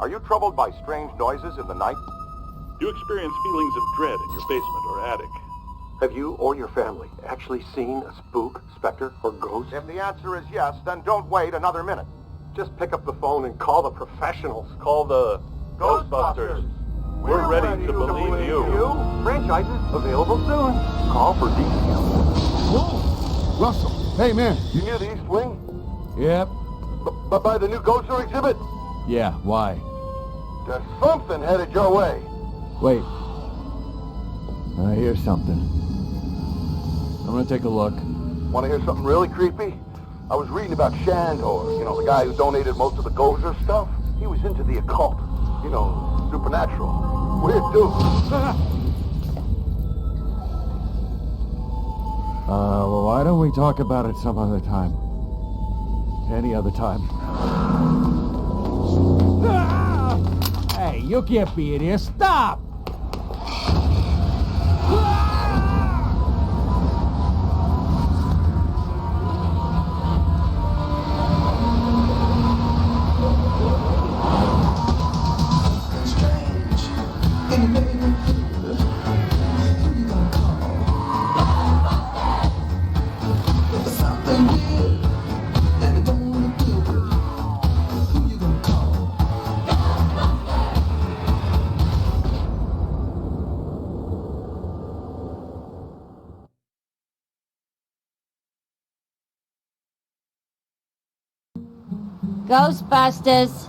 Are you troubled by strange noises in the night? Do you experience feelings of dread in your basement or attic? Have you or your family actually seen a spook, specter, or ghost? If the answer is yes, then don't wait another minute. Just pick up the phone and call the professionals. Call the Ghostbusters. We're ready to believe you. Franchises available soon. Call for details. Whoa! Russell, hey man. You near the East Wing? Yep. By the new Ghoster exhibit? Yeah, why? There's something headed your way. Wait. I hear something. I'm gonna take a look. Want to hear something really creepy? I was reading about Shandor, you know, the guy who donated most of the Gozer stuff. He was into the occult, you know, supernatural. Weird dude. Well, why don't we talk about it some other time? Any other time. Hey, you can't be in here. Stop! Ghostbusters.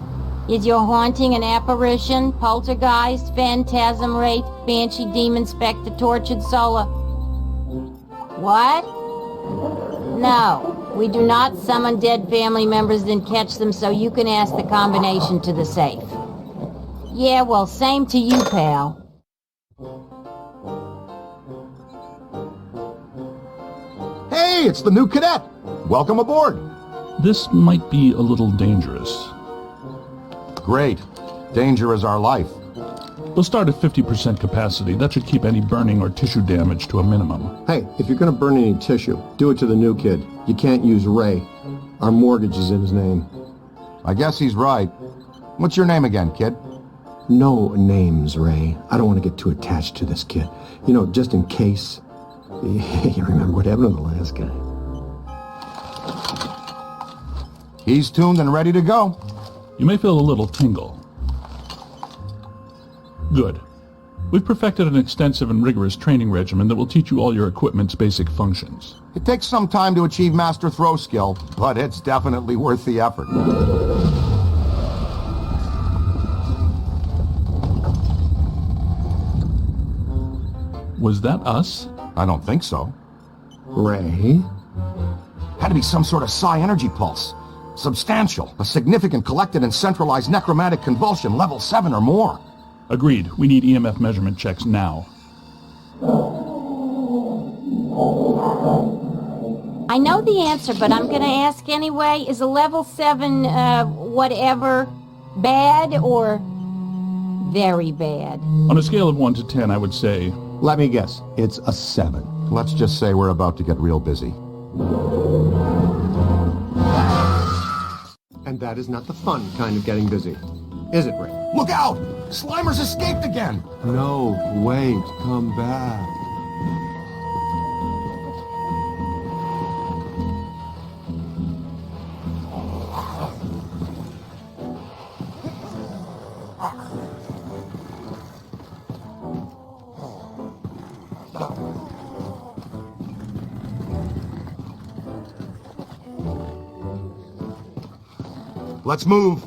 Is your haunting an apparition, poltergeist, phantasm, wraith, banshee, demon, specter, tortured soul? What? No, we do not summon dead family members and catch them, so you can ask the combination to the safe. Yeah, well, same to you, pal. Hey, it's the new cadet. Welcome aboard. This might be a little dangerous. Great. Danger is our life. We'll start at 50% capacity. That should keep any burning or tissue damage to a minimum. Hey, if you're gonna burn any tissue, do it to the new kid. You can't use Ray. Our mortgage is in his name. I guess he's right. What's your name again, kid? No names, Ray. I don't want to get too attached to this kid. You know, just in case. You remember what happened to the last guy. He's tuned and ready to go. You may feel a little tingle. Good. We've perfected an extensive and rigorous training regimen that will teach you all your equipment's basic functions. It takes some time to achieve master throw skill, but it's definitely worth the effort. Was that us? I don't think so. Ray? Had to be some sort of psi energy pulse. Substantial. A significant collected and centralized necromantic convulsion, level 7 or more. Agreed. We need EMF measurement checks now. I know the answer, but I'm gonna ask anyway. Is a level 7, whatever, bad or very bad? On a scale of 1 to 10, I would say... Let me guess. It's a 7. Let's just say we're about to get real busy. And that is not the fun kind of getting busy. Is it, Ray? Look out! Slimer's escaped again! No, wait. Come back. Let's move.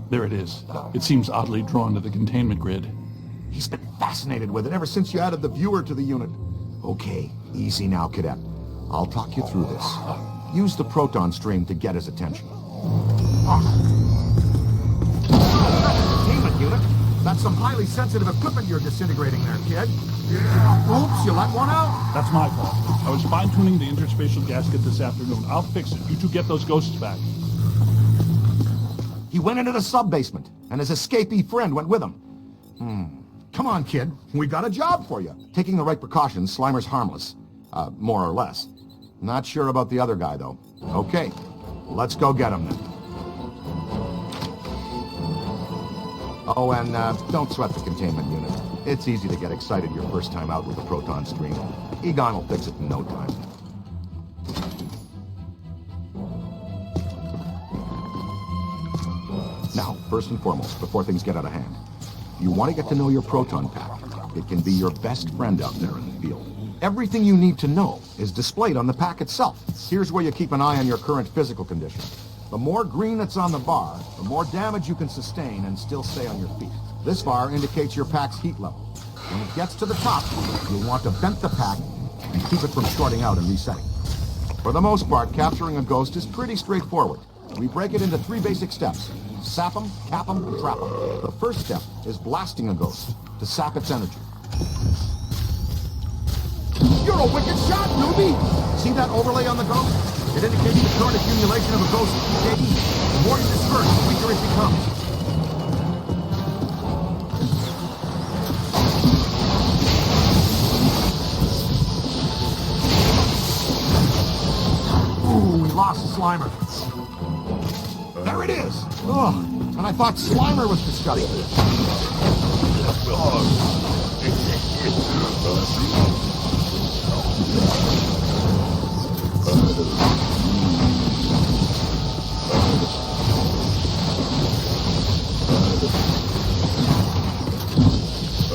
There it is. It seems oddly drawn to the containment grid. He's been fascinated with it ever since you added the viewer to the unit. Okay, easy now, cadet. I'll talk you through this. Use the proton stream to get his attention. Containment unit? That's That's some highly sensitive equipment you're disintegrating there, kid. Oops, you let one out? That's my fault. I was fine-tuning the interspatial gasket this afternoon. I'll fix it. You two get those ghosts back. He went into the sub-basement, and his escapee friend went with him. Come on, kid. We got a job for you. Taking the right precautions, Slimer's harmless. More or less. Not sure about the other guy, though. Okay, let's go get him then. Oh, and don't sweat the containment unit. It's easy to get excited your first time out with a proton stream. Egon will fix it in no time. Now, first and foremost, before things get out of hand, you want to get to know your proton pack. It can be your best friend out there in the field. Everything you need to know is displayed on the pack itself. Here's where you keep an eye on your current physical condition. The more green that's on the bar, the more damage you can sustain and still stay on your feet. This bar indicates your pack's heat level. When it gets to the top, you'll want to vent the pack and keep it from shorting out and resetting. For the most part, capturing a ghost is pretty straightforward. We break it into 3 basic steps. Sap them, cap them, and trap them. The first step is blasting a ghost to sap its energy. You're a wicked shot, newbie! See that overlay on the ghost? It indicates the current accumulation of a ghost EKE. The more you disperse, the weaker it becomes. Ooh, we lost Slimer. There it is! Ugh, and I thought Slimer was the study.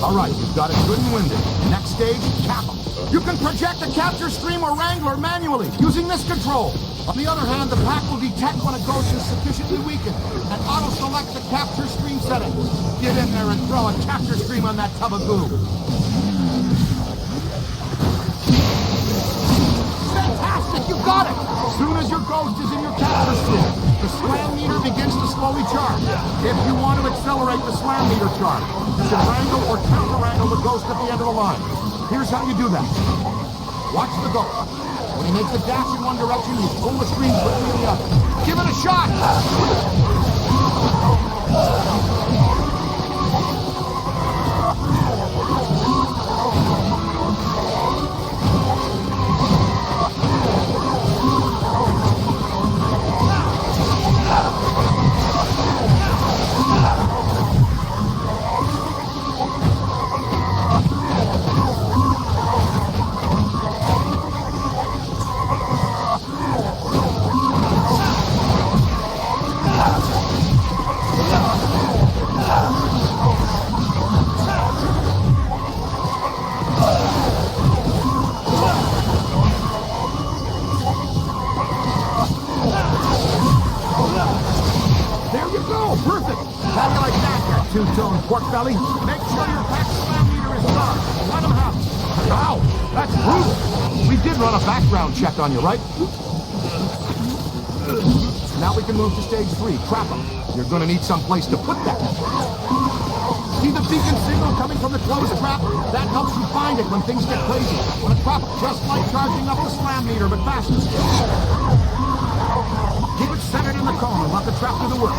All right, you've got it good and winded. Next stage, cap 'em. You can project a capture stream or wrangler manually using this control. On the other hand, the pack will detect when a ghost is sufficiently weakened and auto-select the capture stream setting. Get in there and throw a capture stream on that tub of goo. Fantastic, you got it! As soon as your ghost is in your capture stream, the slam meter begins to slowly charge. If you want to accelerate the slam meter charge, you can wrangle or counter-wrangle the ghost at the end of the line. Here's how you do that. Watch the ghost. When he makes a dash in one direction, you pull the stream quickly in the other. Give it a shot! Two-tone pork belly. Make sure your pack slam meter is starved. Let him have it. Ow! That's brutal. We did run a background check on you, right? Now we can move to stage 3. Trap him. You're going to need some place to put that. See the beacon signal coming from the closed trap? That helps you find it when things get crazy. Want to trap it just like charging up the slam meter, but faster. Keep it centered in the cone and let the trap do the work.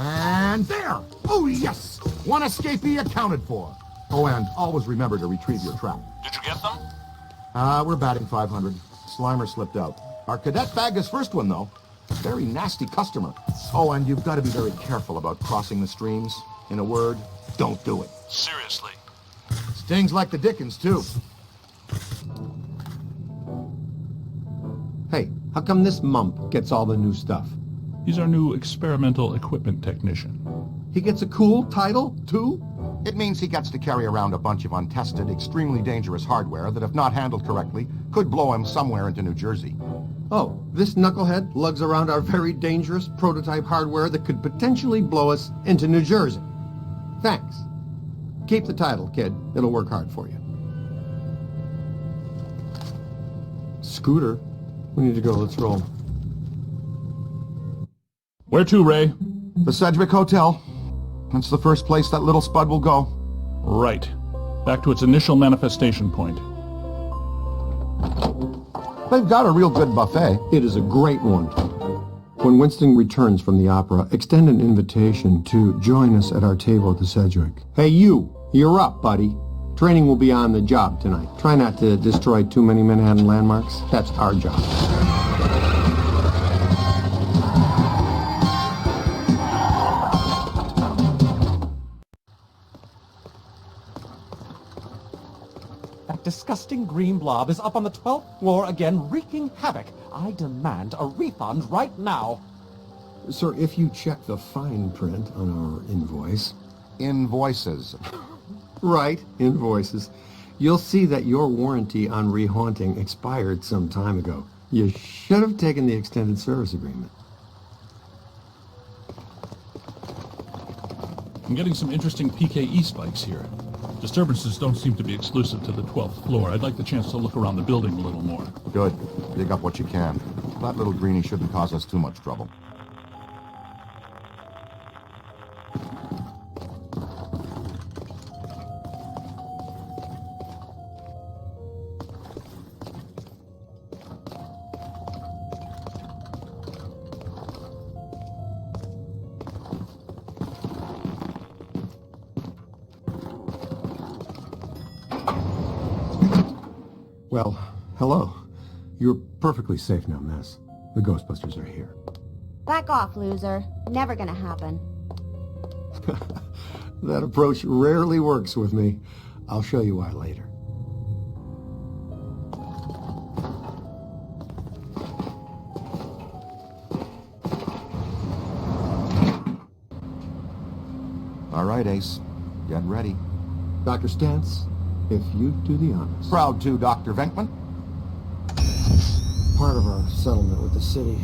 And there! Oh, yes! One escapee accounted for. Oh, and always remember to retrieve your trap. Did you get them? We're batting 500. Slimer slipped out. Our cadet bagged his first one, though. Very nasty customer. Oh, and you've got to be very careful about crossing the streams. In a word, don't do it. Seriously. Stings like the dickens, too. Hey, how come this mump gets all the new stuff? He's our new experimental equipment technician. He gets a cool title, too? It means he gets to carry around a bunch of untested, extremely dangerous hardware that, if not handled correctly, could blow him somewhere into New Jersey. Oh, this knucklehead lugs around our very dangerous prototype hardware that could potentially blow us into New Jersey. Thanks. Keep the title, kid. It'll work hard for you. Scooter, we need to go. Let's roll. Where to, Ray? The Sedgwick Hotel. That's the first place that little spud will go. Right. Back to its initial manifestation point. They've got a real good buffet. It is a great one. When Winston returns from the opera, extend an invitation to join us at our table at the Sedgwick. Hey, you're up, buddy. Training will be on the job tonight. Try not to destroy too many Manhattan landmarks. That's our job. That disgusting green blob is up on the 12th floor again, wreaking havoc. I demand a refund right now. Sir, if you check the fine print on our invoice... Invoices. Right, invoices. You'll see that your warranty on rehaunting expired some time ago. You should have taken the extended service agreement. I'm getting some interesting PKE spikes here. Disturbances don't seem to be exclusive to the 12th floor. I'd like the chance to look around the building a little more. Good. Dig up what you can. That little greenie shouldn't cause us too much trouble. Well, hello. You're perfectly safe now, miss. The Ghostbusters are here. Back off, loser. Never gonna happen. That approach rarely works with me. I'll show you why later. All right, Ace. Get ready. Dr. Stantz, if you do the honors. Proud to, Dr. Venkman. Part of our settlement with the city,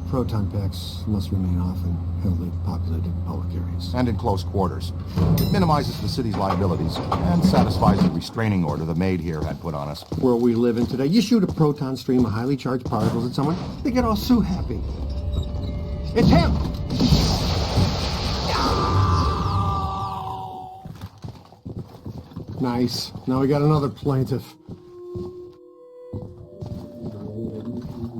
proton packs must remain off in heavily populated public areas. And in close quarters. It minimizes the city's liabilities and satisfies the restraining order the maid here had put on us. Where we live in today, you shoot a proton stream of highly charged particles at someone, they get all so happy. It's him! Nice. Now we got another plaintiff.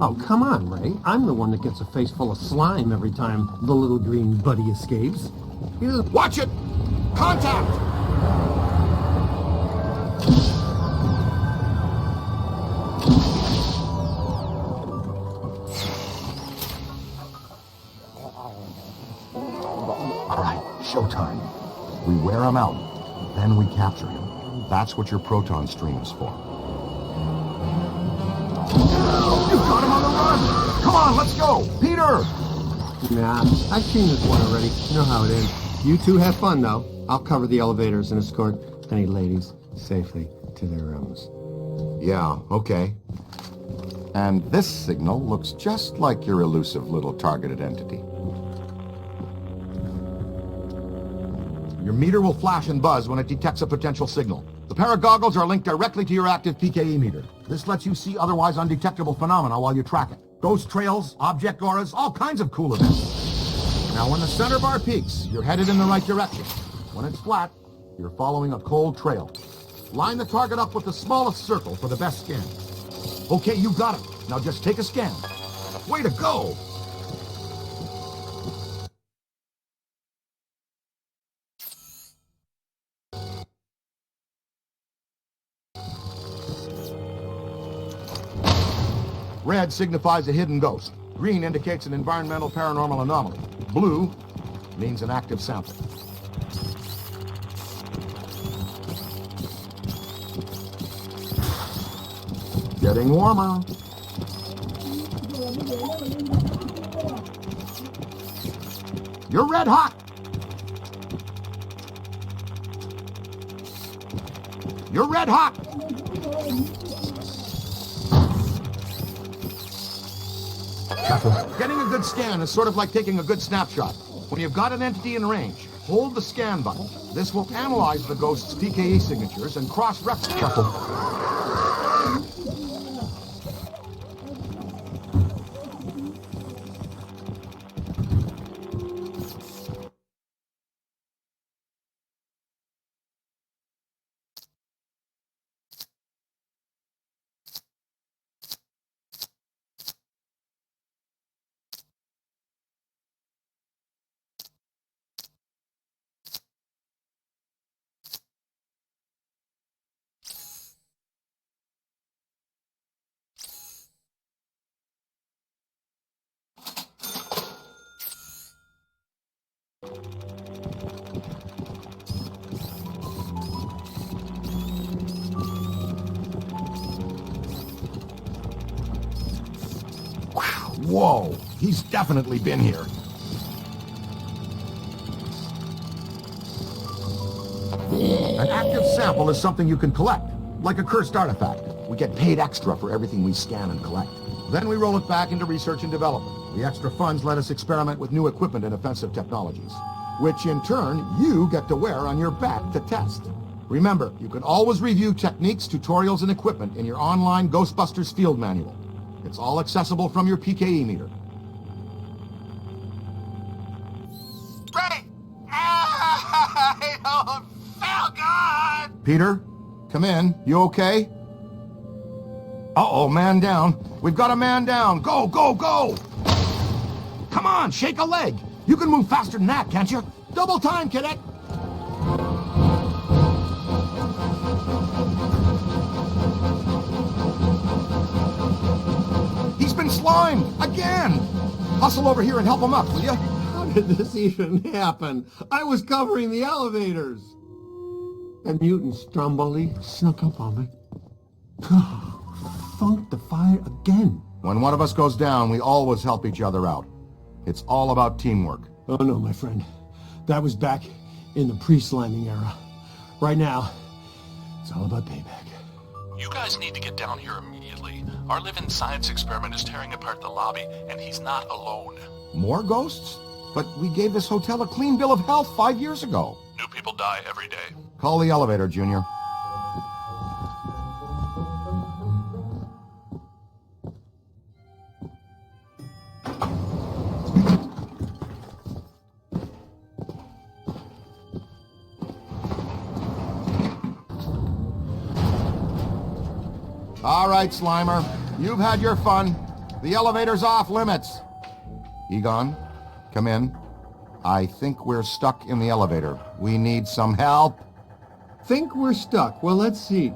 Oh, come on, Ray. I'm the one that gets a face full of slime every time the little green buddy escapes. He doesn't... Watch it! Contact! All right, showtime. We wear him out, then we capture him. That's what your proton stream is for. You've got him on the run! Come on, let's go! Peter! Nah, I've seen this one already. You know how it ends. You two have fun, though. I'll cover the elevators and escort any ladies safely to their rooms. Yeah, okay. And this signal looks just like your elusive little targeted entity. Your meter will flash and buzz when it detects a potential signal. The paragoggles are linked directly to your active PKE meter. This lets you see otherwise undetectable phenomena while you track it. Ghost trails, object auras, all kinds of cool events. Now when the center bar peaks, you're headed in the right direction. When it's flat, you're following a cold trail. Line the target up with the smallest circle for the best scan. Okay, you got it. Now just take a scan. Way to go! Red signifies a hidden ghost. Green indicates an environmental paranormal anomaly. Blue means an active sample. Getting warmer. You're red hot. You're red hot. Getting a good scan is sort of like taking a good snapshot. When you've got an entity in range, hold the scan button. This will analyze the ghost's PKE signatures and cross-reference. Whoa, he's definitely been here. An active sample is something you can collect, like a cursed artifact. We get paid extra for everything we scan and collect. Then we roll it back into research and development. The extra funds let us experiment with new equipment and offensive technologies, which in turn you get to wear on your back to test. Remember, you can always review techniques, tutorials, and equipment in your online Ghostbusters field manual. It's all accessible from your PKE meter. Great! I don't feel good! Peter, come in. You okay? Uh-oh, man down. We've got a man down. Go, go, go! Come on, shake a leg. You can move faster than that, can't you? Double time, cadet! He's been slimed! Again! Hustle over here and help him up, will you? How did this even happen? I was covering the elevators. And mutant Stromboli snuck up on me. Funked the fire again. When one of us goes down, we always help each other out. It's all about teamwork. Oh no, my friend. That was back in the pre-sliming era. Right now, it's all about payback. You guys need to get down here immediately. Our living science experiment is tearing apart the lobby, and he's not alone. More ghosts? But we gave this hotel a clean bill of health 5 years ago. New people die every day. Call the elevator, Junior. All right, Slimer. You've had your fun. The elevator's off limits. Egon, come in. I think we're stuck in the elevator. We need some help. Think we're stuck. Well, let's see.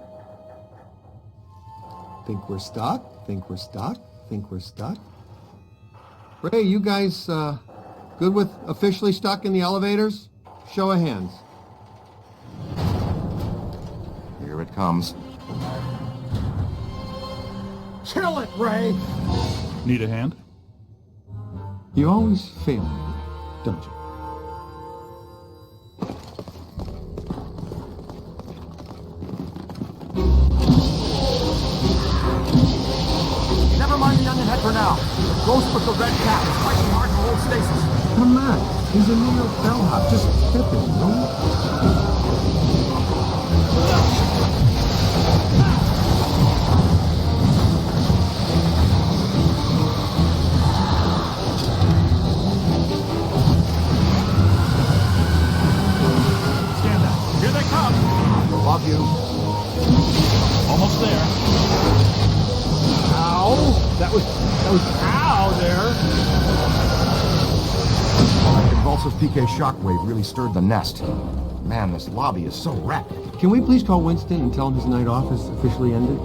Think we're stuck? Think we're stuck? Think we're stuck? Ray, you guys good with officially stuck in the elevators? Show of hands. Here it comes. Kill it, Ray! Need a hand? You always fail me, don't you? Never mind the onion head for now. The ghost with the red cap is fighting hard to hold stasis. Come on, he's a New York bellhop. Just step in, will Love you. Almost there. Ow! That was ow there. That convulsive PK shockwave really stirred the nest. Man, this lobby is so wrecked. Can we please call Winston and tell him his night off is officially ended?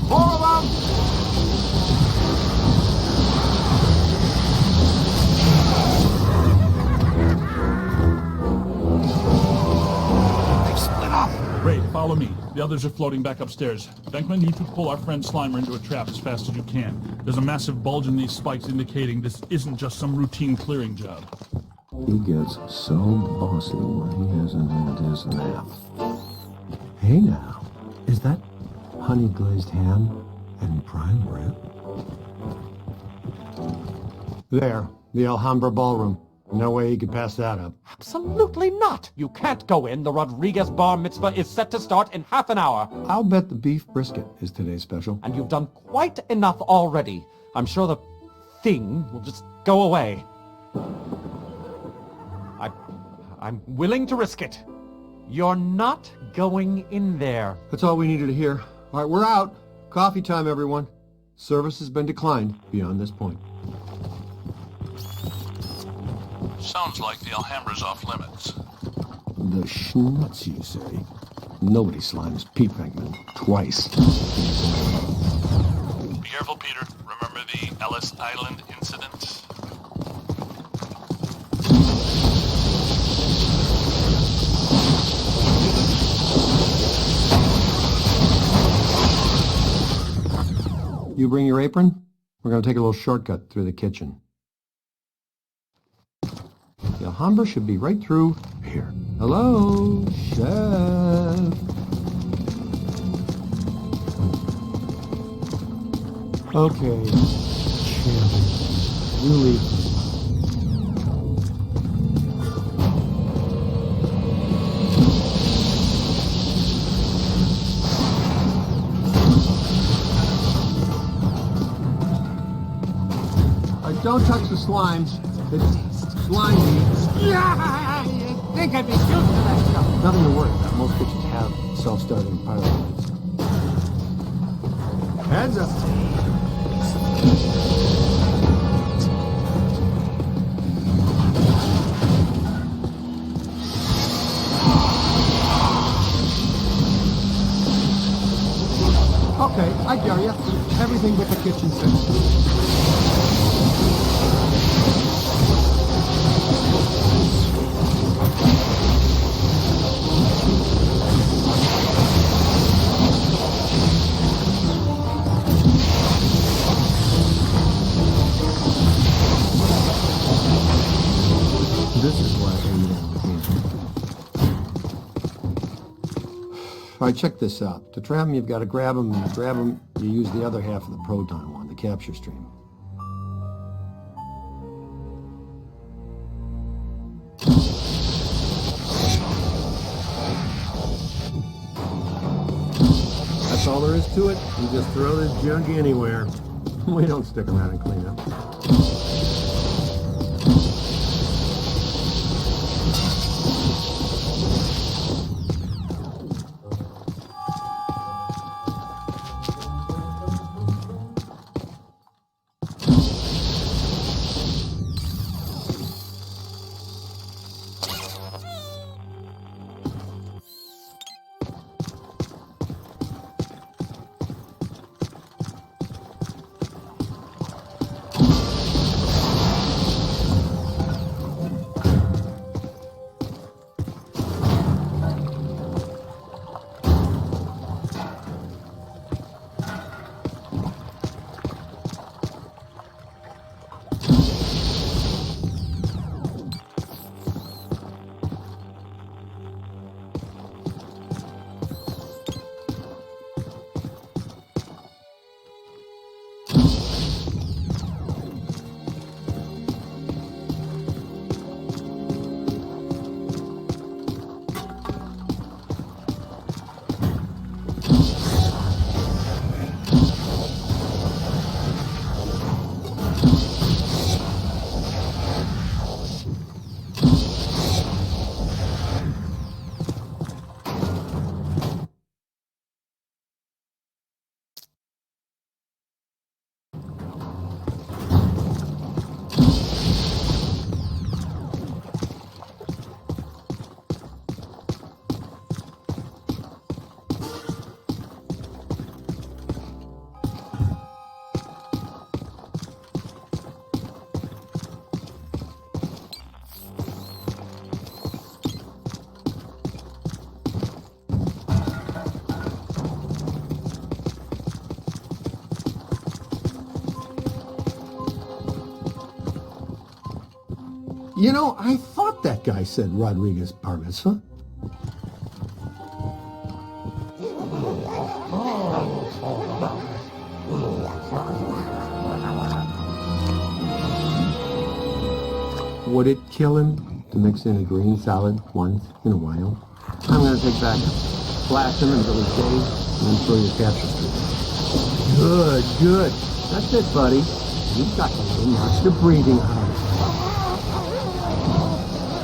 Four of them! Ray, follow me. The others are floating back upstairs. Venkman, you two pull our friend Slimer into a trap as fast as you can. There's a massive bulge in these spikes indicating this isn't just some routine clearing job. He gets so bossy when he isn't in his nap. Hey now, is that honey glazed ham and prime rib? There, the Alhambra Ballroom. No way he could pass that up. Absolutely not! You can't go in. The Rodriguez bar mitzvah is set to start in half an hour. I'll bet the beef brisket is today's special. And you've done quite enough already. I'm sure the thing will just go away. I'm willing to risk it. You're not going in there. That's all we needed to hear. All right, we're out. Coffee time, everyone. Service has been declined beyond this point. Sounds like the Alhambra's off limits. The schnutz, you say? Nobody slimes Pete Venkman twice. Be careful, Peter. Remember the Ellis Island incident? You bring your apron? We're going to take a little shortcut through the kitchen. The Alhambra should be right through here. Hello, chef. Okay, champion. You leave. Don't touch the slime. It's slimy. Yeah! I think I'd be used to that stuff. Nothing to worry about. Most kitchens have self-starting pilot lights. Heads up. Okay, I dare you. Everything but the kitchen sink. This is why I hate it. All right, check this out. To trap them, you've got to grab them, and to grab them, you use the other half of the proton one, the capture stream. That's all there is to it. You just throw this junk anywhere. We don't stick around and clean up. You know, I thought that guy said Rodriguez Bar Mitzvah. Would it kill him to mix in a green salad once in a while? I'm going to take back, blast him until he's dazed, and then throw your capture stream. Good, good. That's it, buddy. You've got a little much to breathing out.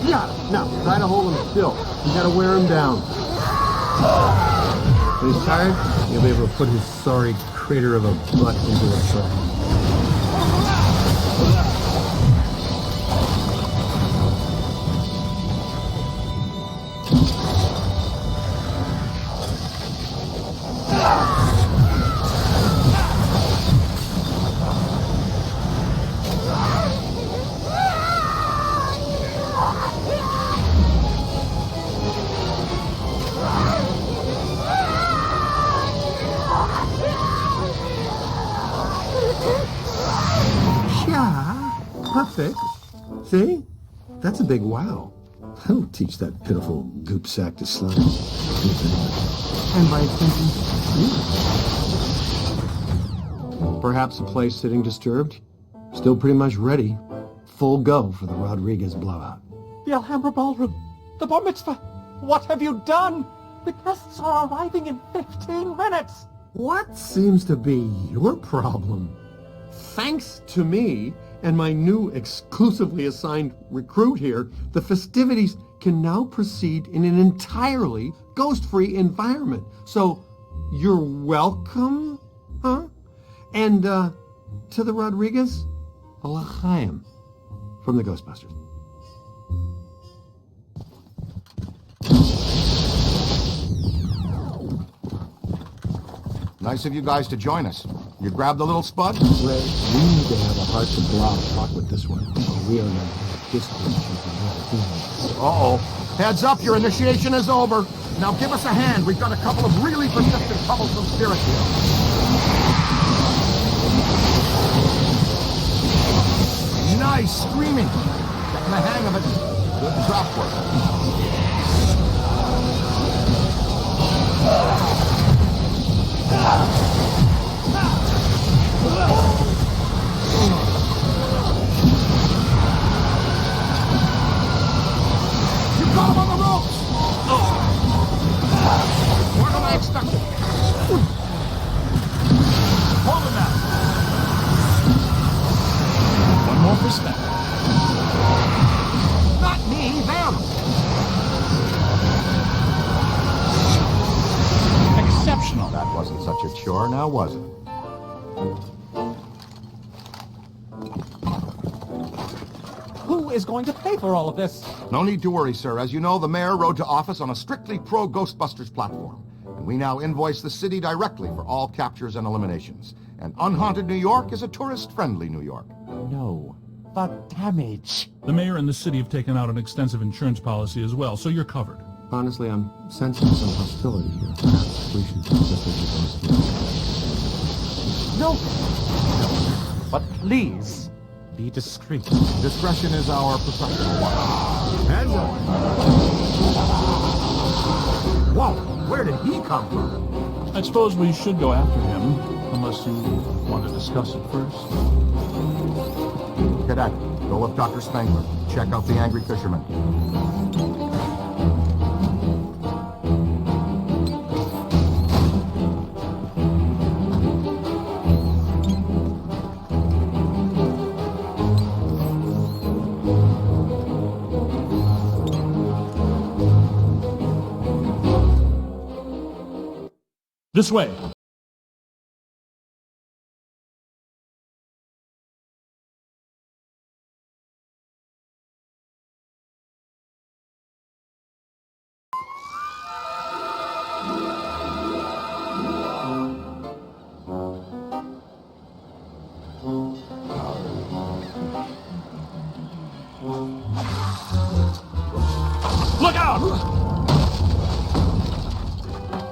Yeah, now, try to hold him still. You gotta wear him down. When he's tired, you'll be able to put his sorry crater of a butt into a tray. Yeah, perfect. See? That's a big wow. That'll teach that pitiful goop sack to slide. And by extension, you. Perhaps a place sitting disturbed? Still pretty much ready. Full go for the Rodriguez blowout. The Alhambra Ballroom. The bar mitzvah. What have you done? The guests are arriving in 15 minutes. What seems to be your problem? Thanks to me and my new exclusively assigned recruit here, the festivities can now proceed in an entirely ghost-free environment. So, you're welcome, huh? And, to the Rodriguez, a l'chaim from the Ghostbusters. Nice of you guys to join us. You grabbed the little spud? Ray, we need to have a hearts and blob talk with this one. We are not Uh-oh. Heads up, your initiation is over. Now give us a hand. We've got a couple of really persistent, troublesome spirits here. Nice screaming. Getting the hang of it. Good drop work. You got him on the ropes! More than I expected. Hold him now. One more percent. Not me, them! Exceptional. That wasn't such a chore, now was it? Who is going to pay for all of this? No need to worry, sir. As you know, the mayor rode to office on a strictly pro-Ghostbusters platform. And we now invoice the city directly for all captures and eliminations. And unhaunted New York is a tourist-friendly New York. No. The damage. The mayor and the city have taken out an extensive insurance policy as well, so you're covered. Honestly, I'm sensing some hostility here. Perhaps we should just let you No. But please, be discreet. Discretion is our professional one. Hands up! Whoa, where did he come from? I suppose we should go after him, unless you want to discuss it first. Cadet, go with Dr. Spangler. Check out the angry fisherman. This way. Look out!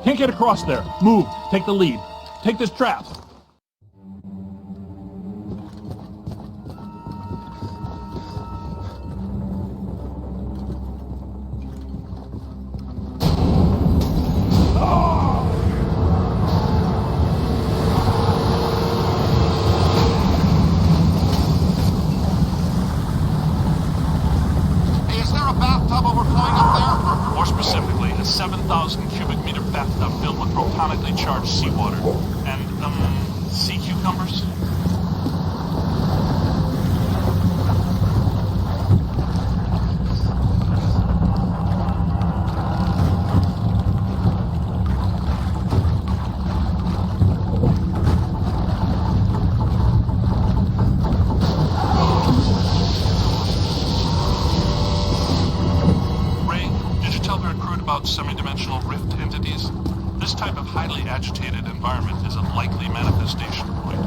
Can't get across there. Move. Take the lead. Take this trap. Hey, is there a bathtub overflowing up there? More specifically, a 7,000 cubic meter bathtub filled with protonically charged seawater. And, sea cucumbers? Ray, did you tell the recruit about semi-dimensional rift entities? This type of highly agitated environment is a likely manifestation point.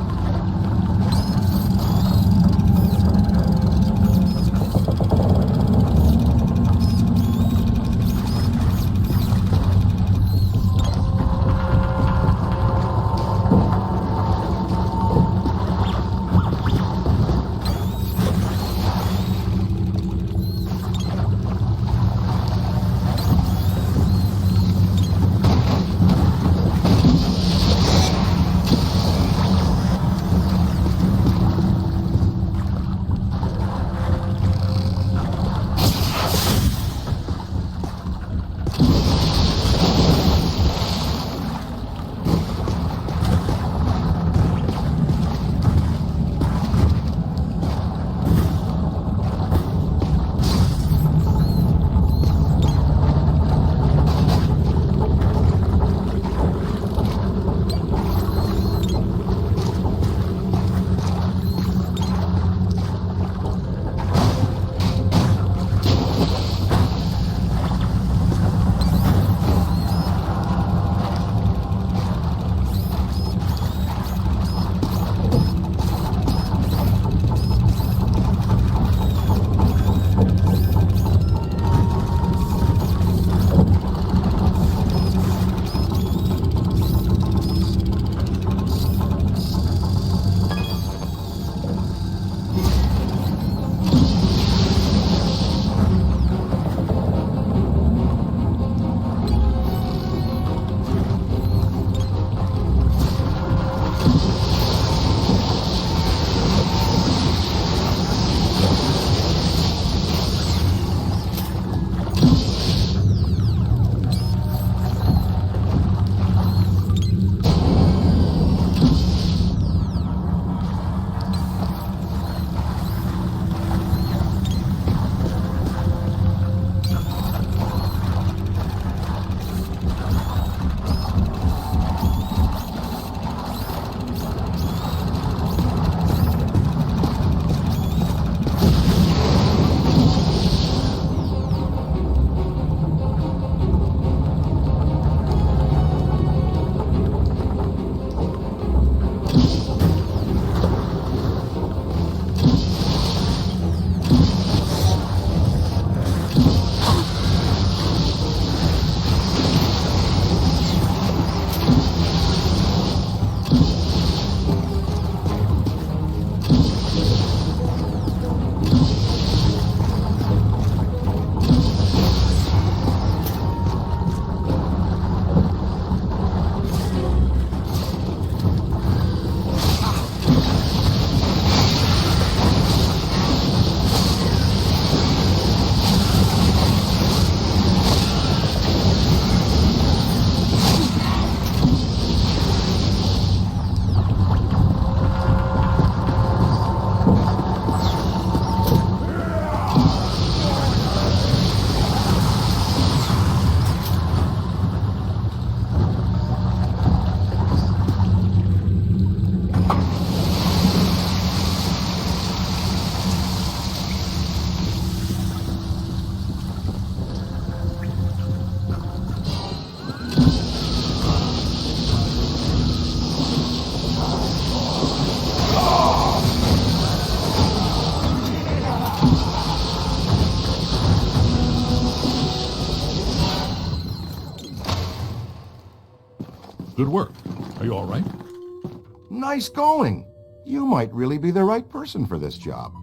Good work. Are you all right? Nice going. You might really be the right person for this job.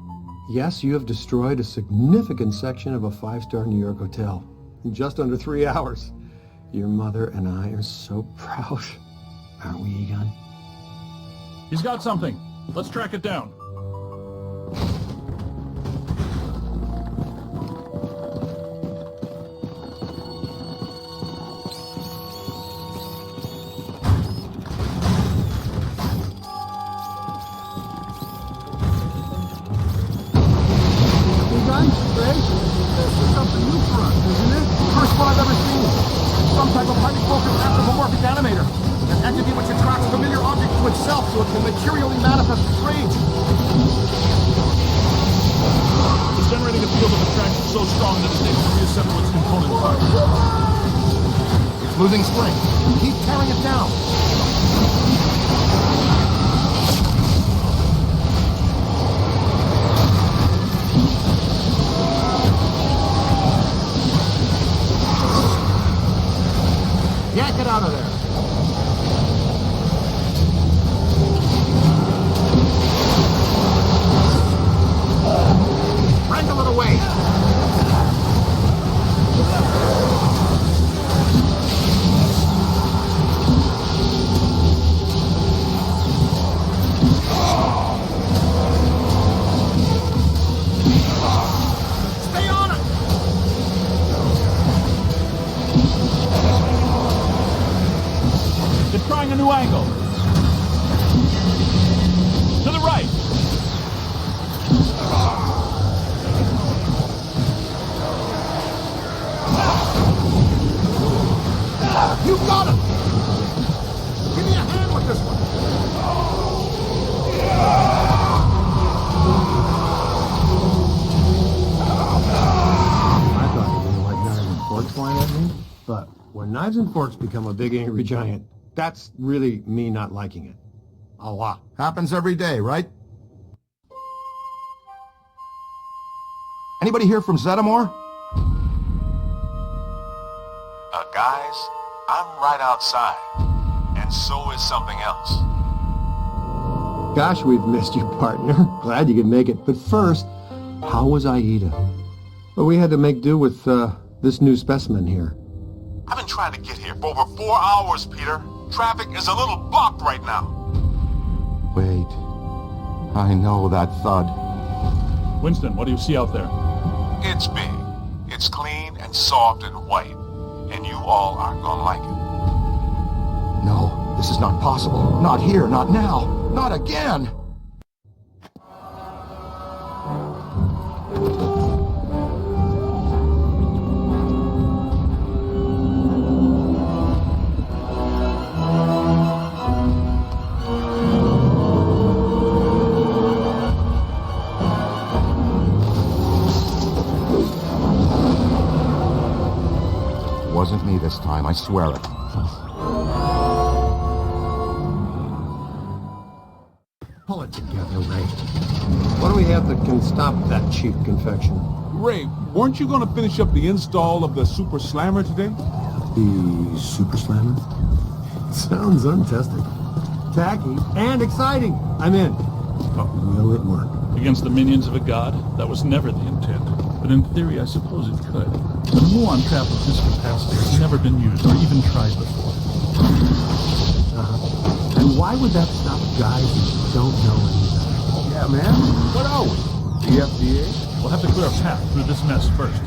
Yes, you have destroyed a significant section of a 5-star New York hotel in just under 3 hours. Your mother and I are so proud. Aren't we, Egon? He's got something. Let's track it down. First one I've ever seen. Some type of highly focused anthropomorphic animator. An entity which attracts familiar objects to itself so it can materially manifest its rage. It's generating a field of attraction so strong that it's able to reassemble its component parts. It's losing strength. Keep tearing it down. Yank it out of there. Wrangle it away. Stay on it. It's trying a new angle. To the right. You got it! Give me a hand with this one! I thought you didn't like knives and forks flying at me, but when knives and forks become a big angry giant, that's really me not liking it. A lot. Happens every day, right? Anybody here from Zeddamore? Guys, I'm right outside, and so is something else. Gosh, we've missed you, partner. Glad you could make it. But first, how was Aida? Well, we had to make do with this new specimen here. I've been trying to get here for over 4 hours, Peter. Traffic is a little blocked right now. Wait. I know that thud. Winston, what do you see out there? It's big. It's clean and soft and white. And you all aren't gonna like it. No, this is not possible. Not here, not now, not again! Wasn't me this time, I swear it. Pull it together, Ray. What do we have that can stop that cheap confection? Ray, weren't you going to finish up the install of the Super Slammer today? The Super Slammer? Sounds untested. Tacky and exciting. I'm in. But will it work? Against the minions of a god? That was never the intent. But in theory, I suppose it could. But a muon trap of this capacity has never been used or even tried before. And why would that stop guys who don't know anything? Yeah, man. What are we? The FDA? We'll have to clear a path through this mess first.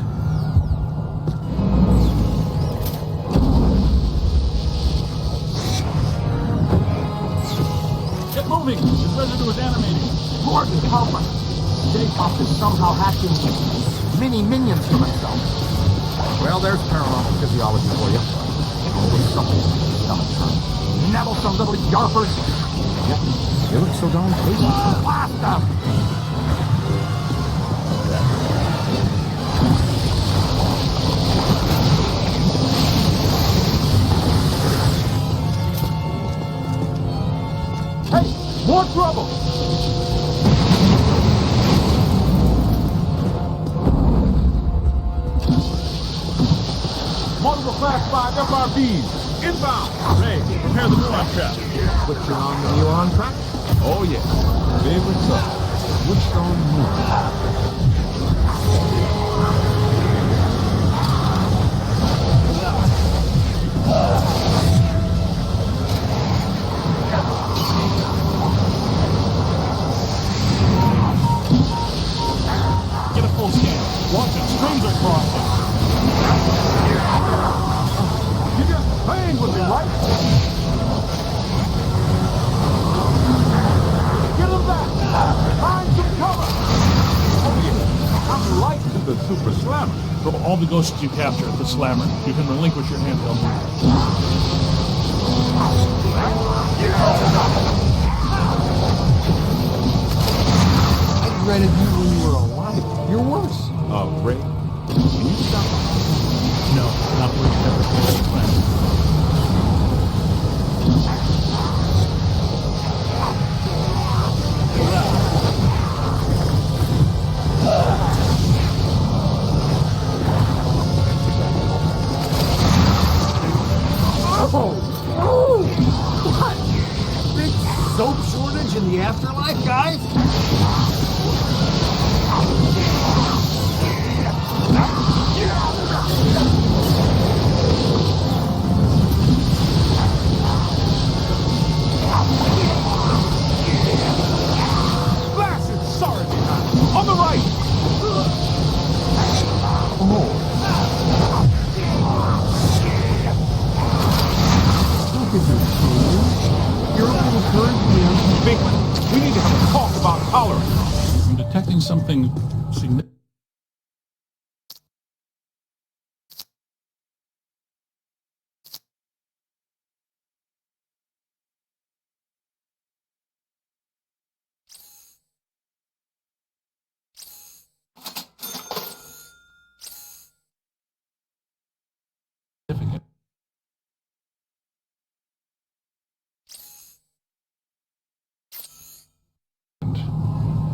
Get moving! This residue is animating. Gordon, help us! Stay Puft is somehow hacking mini-minions from itself. Well, there's paranormal physiology for you. Always something to make your stomach turn. Nettlesome little yarpers. Yep, you look so darn tasty. Blast them! Hey, more trouble! Multiple Class 5 FRBs. Inbound! Ray, prepare the front trap. Switching on the neon track? Oh, yeah. Favorite song. Switched on movie. Get a full scan. Watch it. Streams are crossing. You just playing with me, right? Get him back! Find some cover! Oh, yeah. I'm licensed the Super Slammer. Throw all the ghosts you capture at the slammer. You can relinquish your handheld. I dreaded you when you were alive. You're worse. Ray, can you stop? No, not worth ever. Big soap shortage in the afterlife, guys? Blasted! Sorry behind. On the right! You're a little hurt, Bateman, we need to have a talk about tolerance. I'm detecting something significant.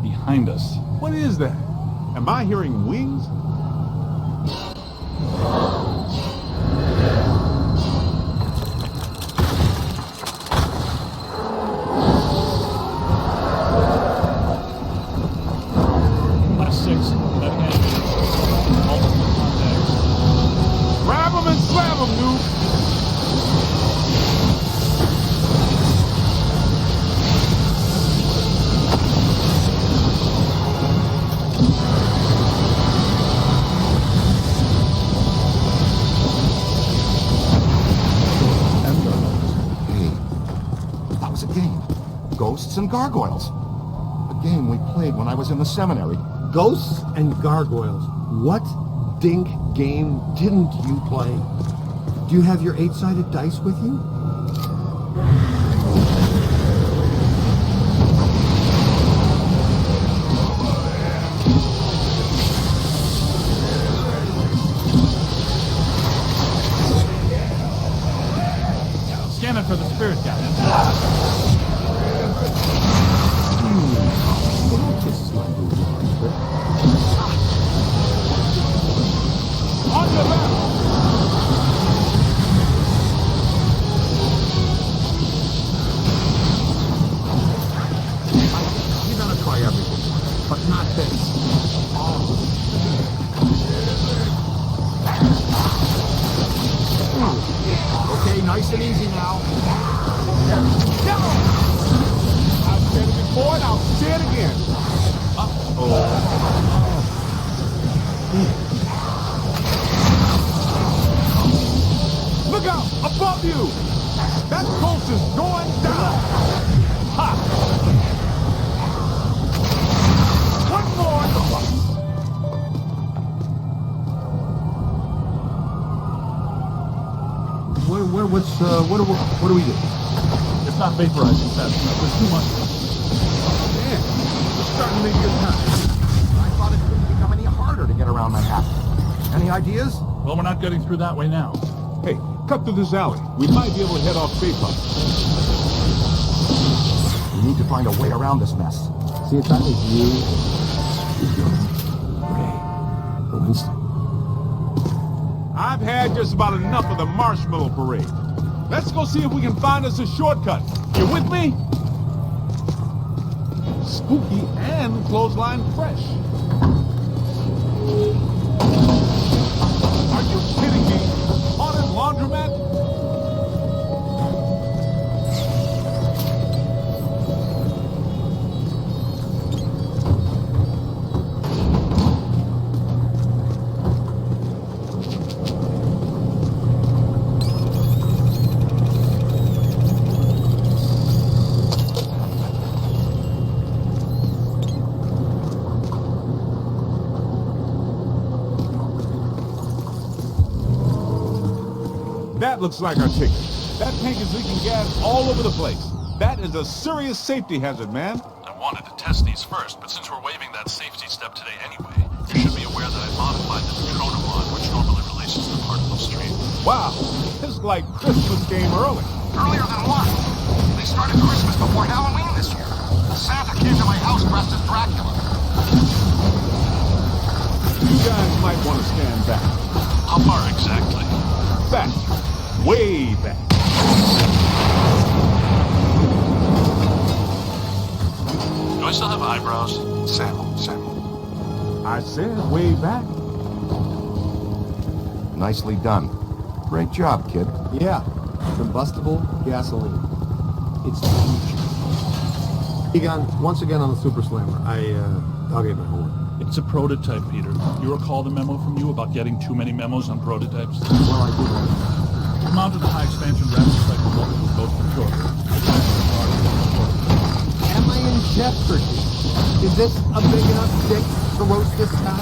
Behind us. What is that? Am I hearing wings? Last 6. That hand. Multiple contacts. Grab them and slam them, dude! Ghosts and Gargoyles. A game we played when I was in the seminary. Ghosts and gargoyles. What dink game didn't you play? Do you have your 8-sided dice with you? Scanning for the spirit guy. On your left! You're gonna try everything, but not this. Okay, nice and easy now. No! I've said it before and I'll say it again. Look out! Above you! That pulse is going down! Ha! One more! What do we do? It's not vaporizing fast enough. There's too much. Man, we're starting to make good time. I thought it couldn't become any harder to get around Manhattan. Any ideas? Well, we're not getting through that way now. Hey, cut through this alley. We might be able to head off Stay Puft. We need to find a way around this mess. See, if that was you, Ray, Winston. I've had just about enough of the marshmallow parade. Let's go see if we can find us a shortcut. You with me? Spooky and clothesline fresh. Are you kidding me? Haunted laundromat? That looks like our ticket. That tank is leaking gas all over the place. That is a serious safety hazard, man. I wanted to test these first, but since we're waiving that safety step today anyway, you should be aware that I modified the neutrino mod, which normally releases the particle stream. Wow, it's like Christmas came early. Earlier than what? They started Christmas before Halloween this year. Santa came to my house dressed as Dracula. You guys might want to stand back. How far exactly? Back. Way back. Do I still have eyebrows? I said way back. Nicely done. Great job, kid. Yeah, combustible gasoline. It's the future. Egon, once again on the Super Slammer, I'll get my homework. It's a prototype, Peter. You recall the memo from you about getting too many memos on prototypes? Well, I did. Mounted a high expansion rapid cycle multiple both for short. Am I in jeopardy? Is this a big enough stick to roast this town?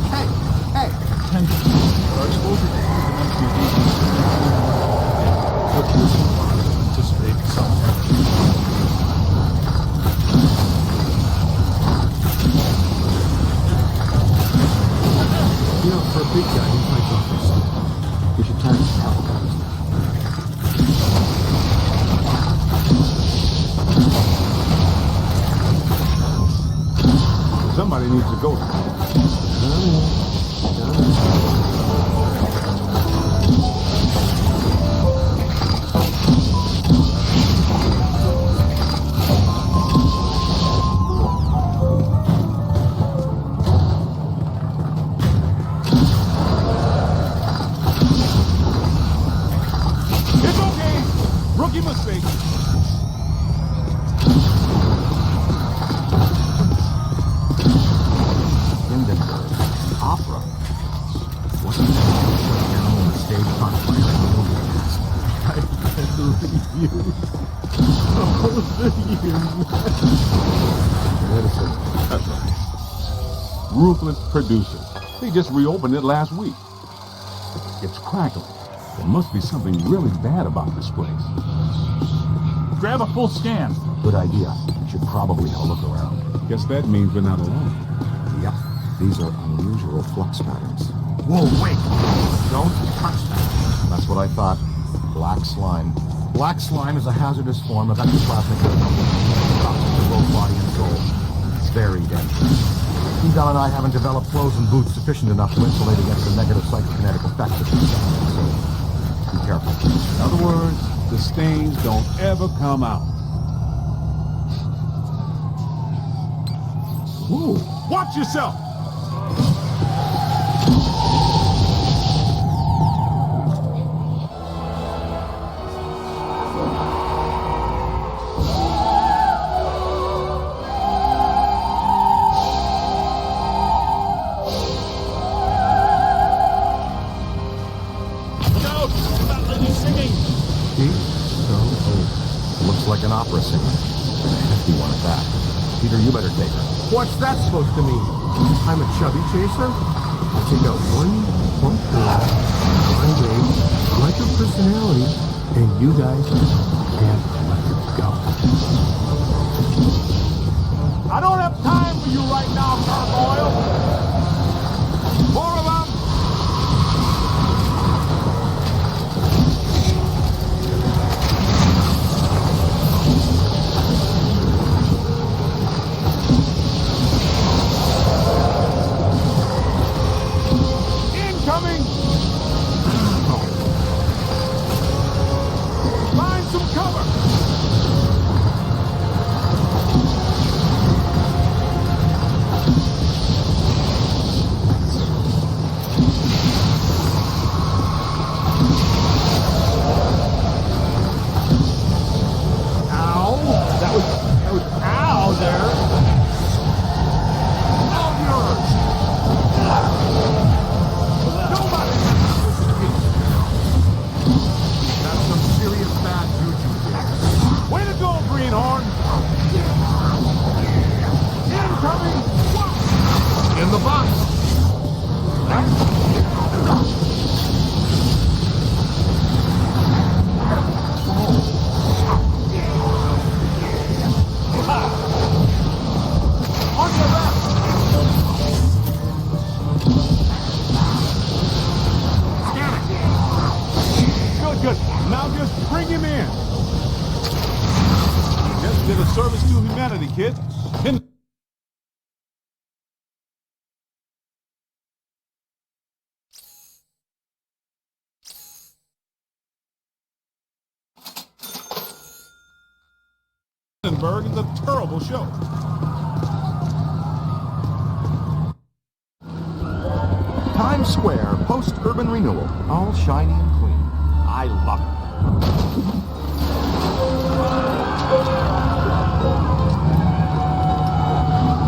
Okay, hey. Attention. Our exposure to what you anticipate some. You know, for a big guy, he's my toughest. We should turn his helicopter. Somebody needs to go. It's okay. Rookie mistake. Opera. Wasn't that down on the stage on fire in the wilderness? I can't believe you. All the years. Medicine. That's right. Ruthless producers. They just reopened it last week. It's crackling. There must be something really bad about this place. Grab a full scan. Good idea. Should probably have a look around. Guess that means we're not alone. Yep. These are unusual flux patterns. Whoa, wait. Don't touch that. That's what I thought. Black slime. Black slime is a hazardous form of ectoplasmic toxic to both body and soul. It's very dangerous. Egon and I haven't developed clothes and boots sufficient enough to insulate against the negative psychokinetic effects of these things, so be careful. In other words, the stains don't ever come out. Whoa, watch yourself! Looks like an opera singer. Hefty one at that. Peter, you better take her. What's that supposed to mean? I'm a chubby chaser? I take out one plump girl, one day, like her personality, and you guys can't let it go. I don't have time for you right now, Gargoyle! More of them! Incoming! city, kid. Hindenburg is a terrible show. Times Square, post-urban renewal. All shiny and clean. I love it.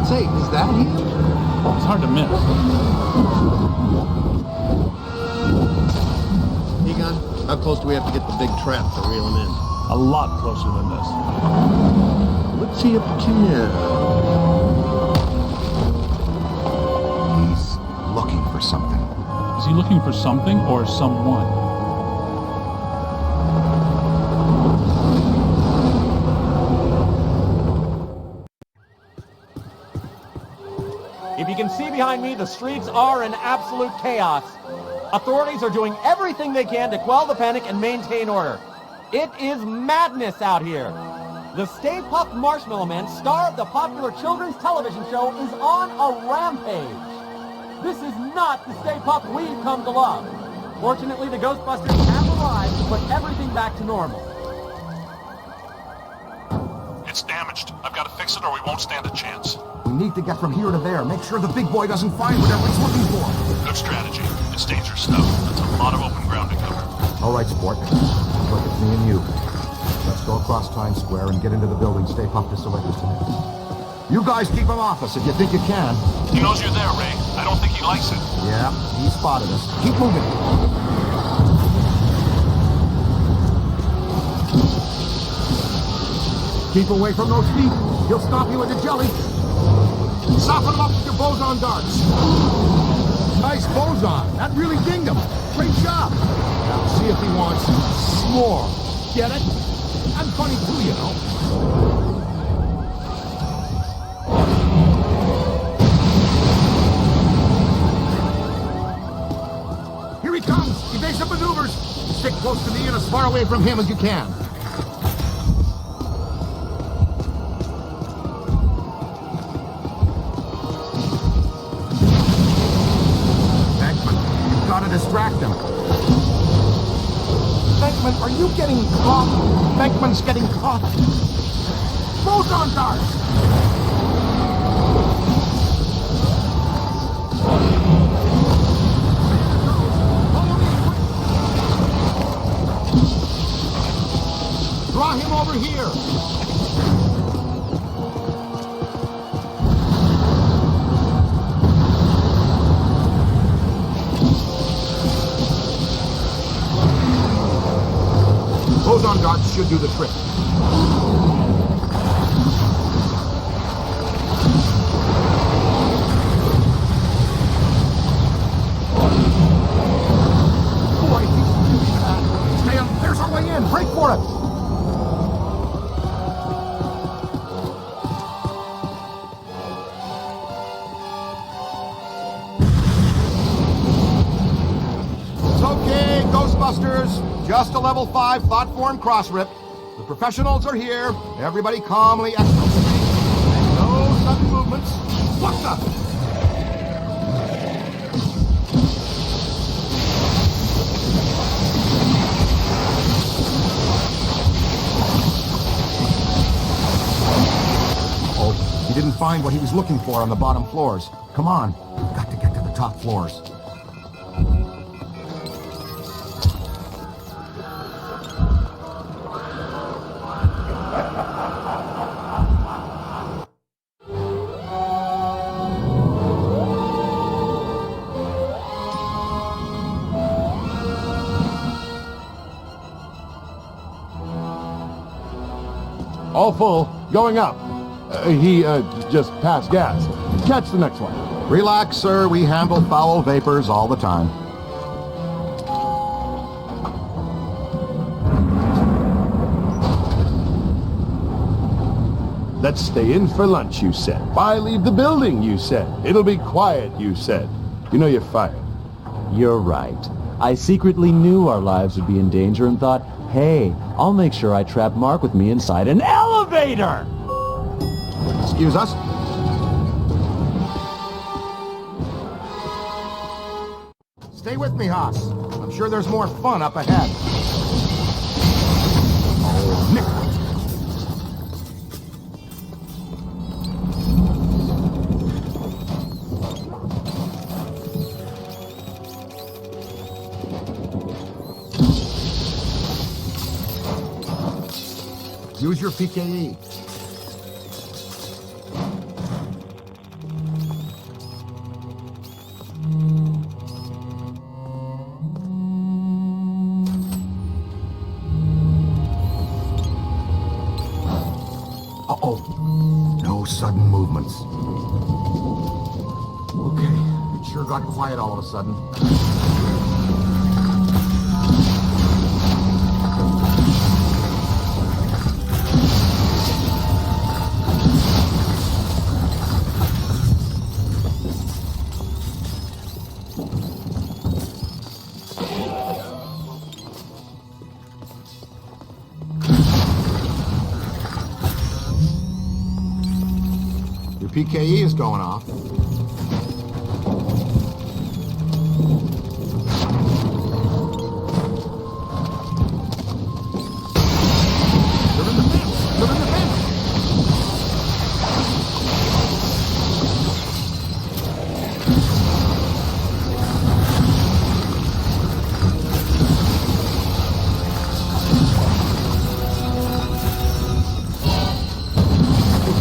Say, is that him? It's hard to miss. Egon, how close do we have to get the big trap to reel him in? A lot closer than this. Let's see if we can. He's looking for something. Is he looking for something or someone? If you can see behind me, the streets are in absolute chaos. Authorities are doing everything they can to quell the panic and maintain order. It is madness out here. The Stay Puft Marshmallow Man, star of the popular children's television show, is on a rampage. This is not the Stay Puft we've come to love. Fortunately, the Ghostbusters have arrived to put everything back to normal. It's damaged. I've got to fix it or we won't stand a chance. We need to get from here to there. Make sure the big boy doesn't find whatever he's looking for. Good strategy. It's dangerous stuff. That's a lot of open ground to cover. All right, sport. Look, it's me and you. Let's go across Times Square and get into the building Stay Puft is selected today. You guys keep him off us if you think you can. He knows you're there, Ray. I don't think he likes it. Yeah, he spotted us. Keep moving. Keep away from those feet. He'll stop you with a jelly. Soften him up with your boson darts. Nice boson. That really dinged him. Great job. Now see if he wants more. Get it? I'm funny too, you know. Here he comes. Evasive maneuvers. Stick close to me and as far away from him as you can. Distract him. Venkman, are you getting caught? Venkman's getting caught. Boson darts! Follow me. Draw him over here. Boson darts should do the trick. Boy, he's really bad. Stay on. There's our way in. Break for it. It's okay, Ghostbusters. Just a level 5 thought form cross rip. The professionals are here. Everybody calmly exit. No sudden movements. What the? Oh, he didn't find what he was looking for on the bottom floors. Come on. We've got to get to the top floors. All full. Going up. He just passed gas. Catch the next one. Relax, sir. We handle foul vapors all the time. Let's stay in for lunch, you said. Why leave the building, you said. It'll be quiet, you said. You know you're fired. You're right. I secretly knew our lives would be in danger and thought, hey, I'll make sure I trap Mark with me inside an elevator! Excuse us? Stay with me, Haas. I'm sure there's more fun up ahead. Oh, Nick! Use your PKE. Uh-oh. No sudden movements. Okay. It sure got quiet all of a sudden. PKE is going off. They're in the fence! They're in the fence!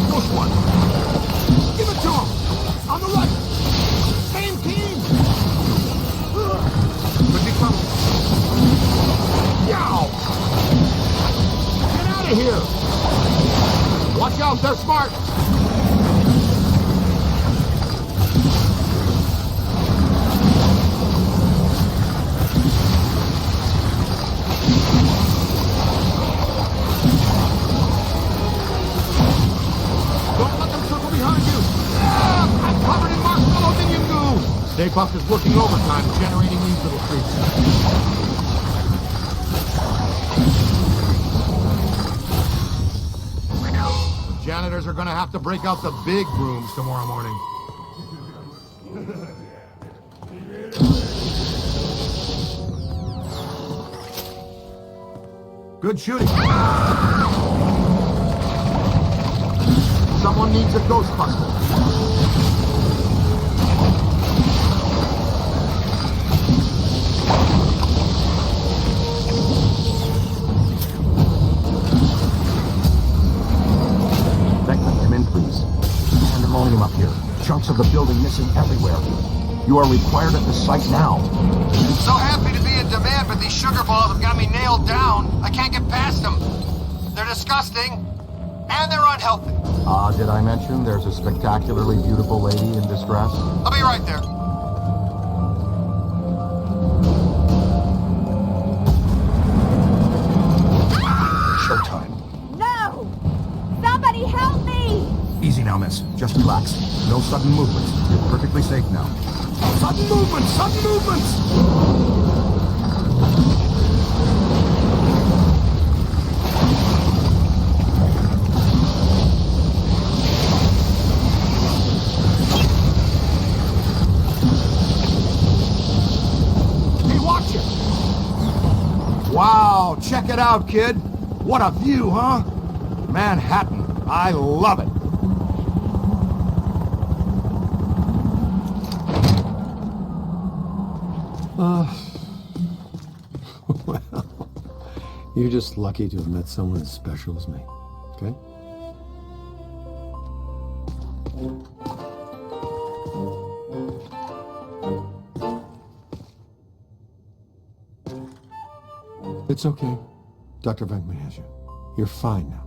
Push one! Give it to him! On the right! Same team! Could be trouble. Yow! Get out of here! Watch out, they're smart! Don't let them circle behind you! I'm covered in marshmallow minion goo! Stay Puft is working overtime, generating these little creeps. The janitors are gonna have to break out the big brooms tomorrow morning. Good shooting. Someone needs a Ghostbuster. Beckman, come in, please. Pandemonium up here. Chunks of the building missing everywhere. You are required at the site now. So happy to be in demand, but these sugar balls have got me nailed down. I can't get past them. They're disgusting, and they're unhealthy. Did I mention there's a spectacularly beautiful lady in distress? I'll be right there. Showtime. No! Somebody help me! Easy now, miss. Just relax. No sudden movements. You're perfectly safe now. Sudden movements! Sudden movements! Wow, check it out, kid. What a view, huh? Manhattan. I love it. Well, you're just lucky to have met someone as special as me, okay? It's okay. Dr. Venkman has you. You're fine now.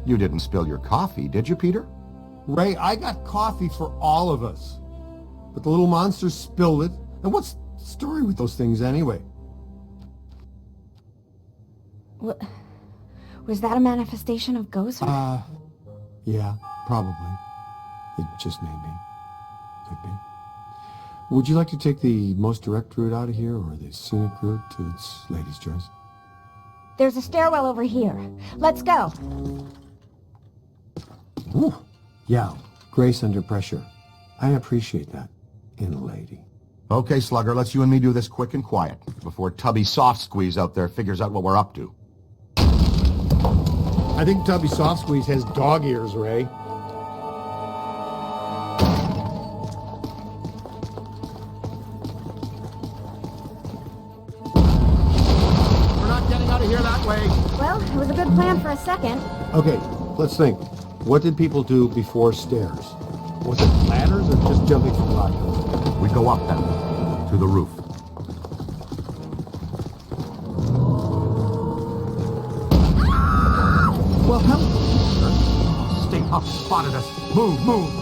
You didn't spill your coffee, did you, Peter? Ray, I got coffee for all of us. But the little monster spilled it. And what's the story with those things anyway? Was that a manifestation of ghosts? Yeah, probably. It just may be. Could be. Would you like to take the most direct route out of here or the scenic route? It's lady's choice. There's a stairwell over here. Let's go. Ooh, Yeah, grace under pressure. I appreciate that, in a lady. Okay, Slugger, let's you and me do this quick and quiet, before Tubby Soft Squeeze out there figures out what we're up to. I think Tubby Soft Squeeze has dog ears, Ray. We're not getting out of here that way. Well, it was a good plan for a second. Okay, let's think. What did people do before stairs? Was it ladders or just jumping from rock? We go up then, to the roof. Well, help. Stay Puft spotted us. Move, move.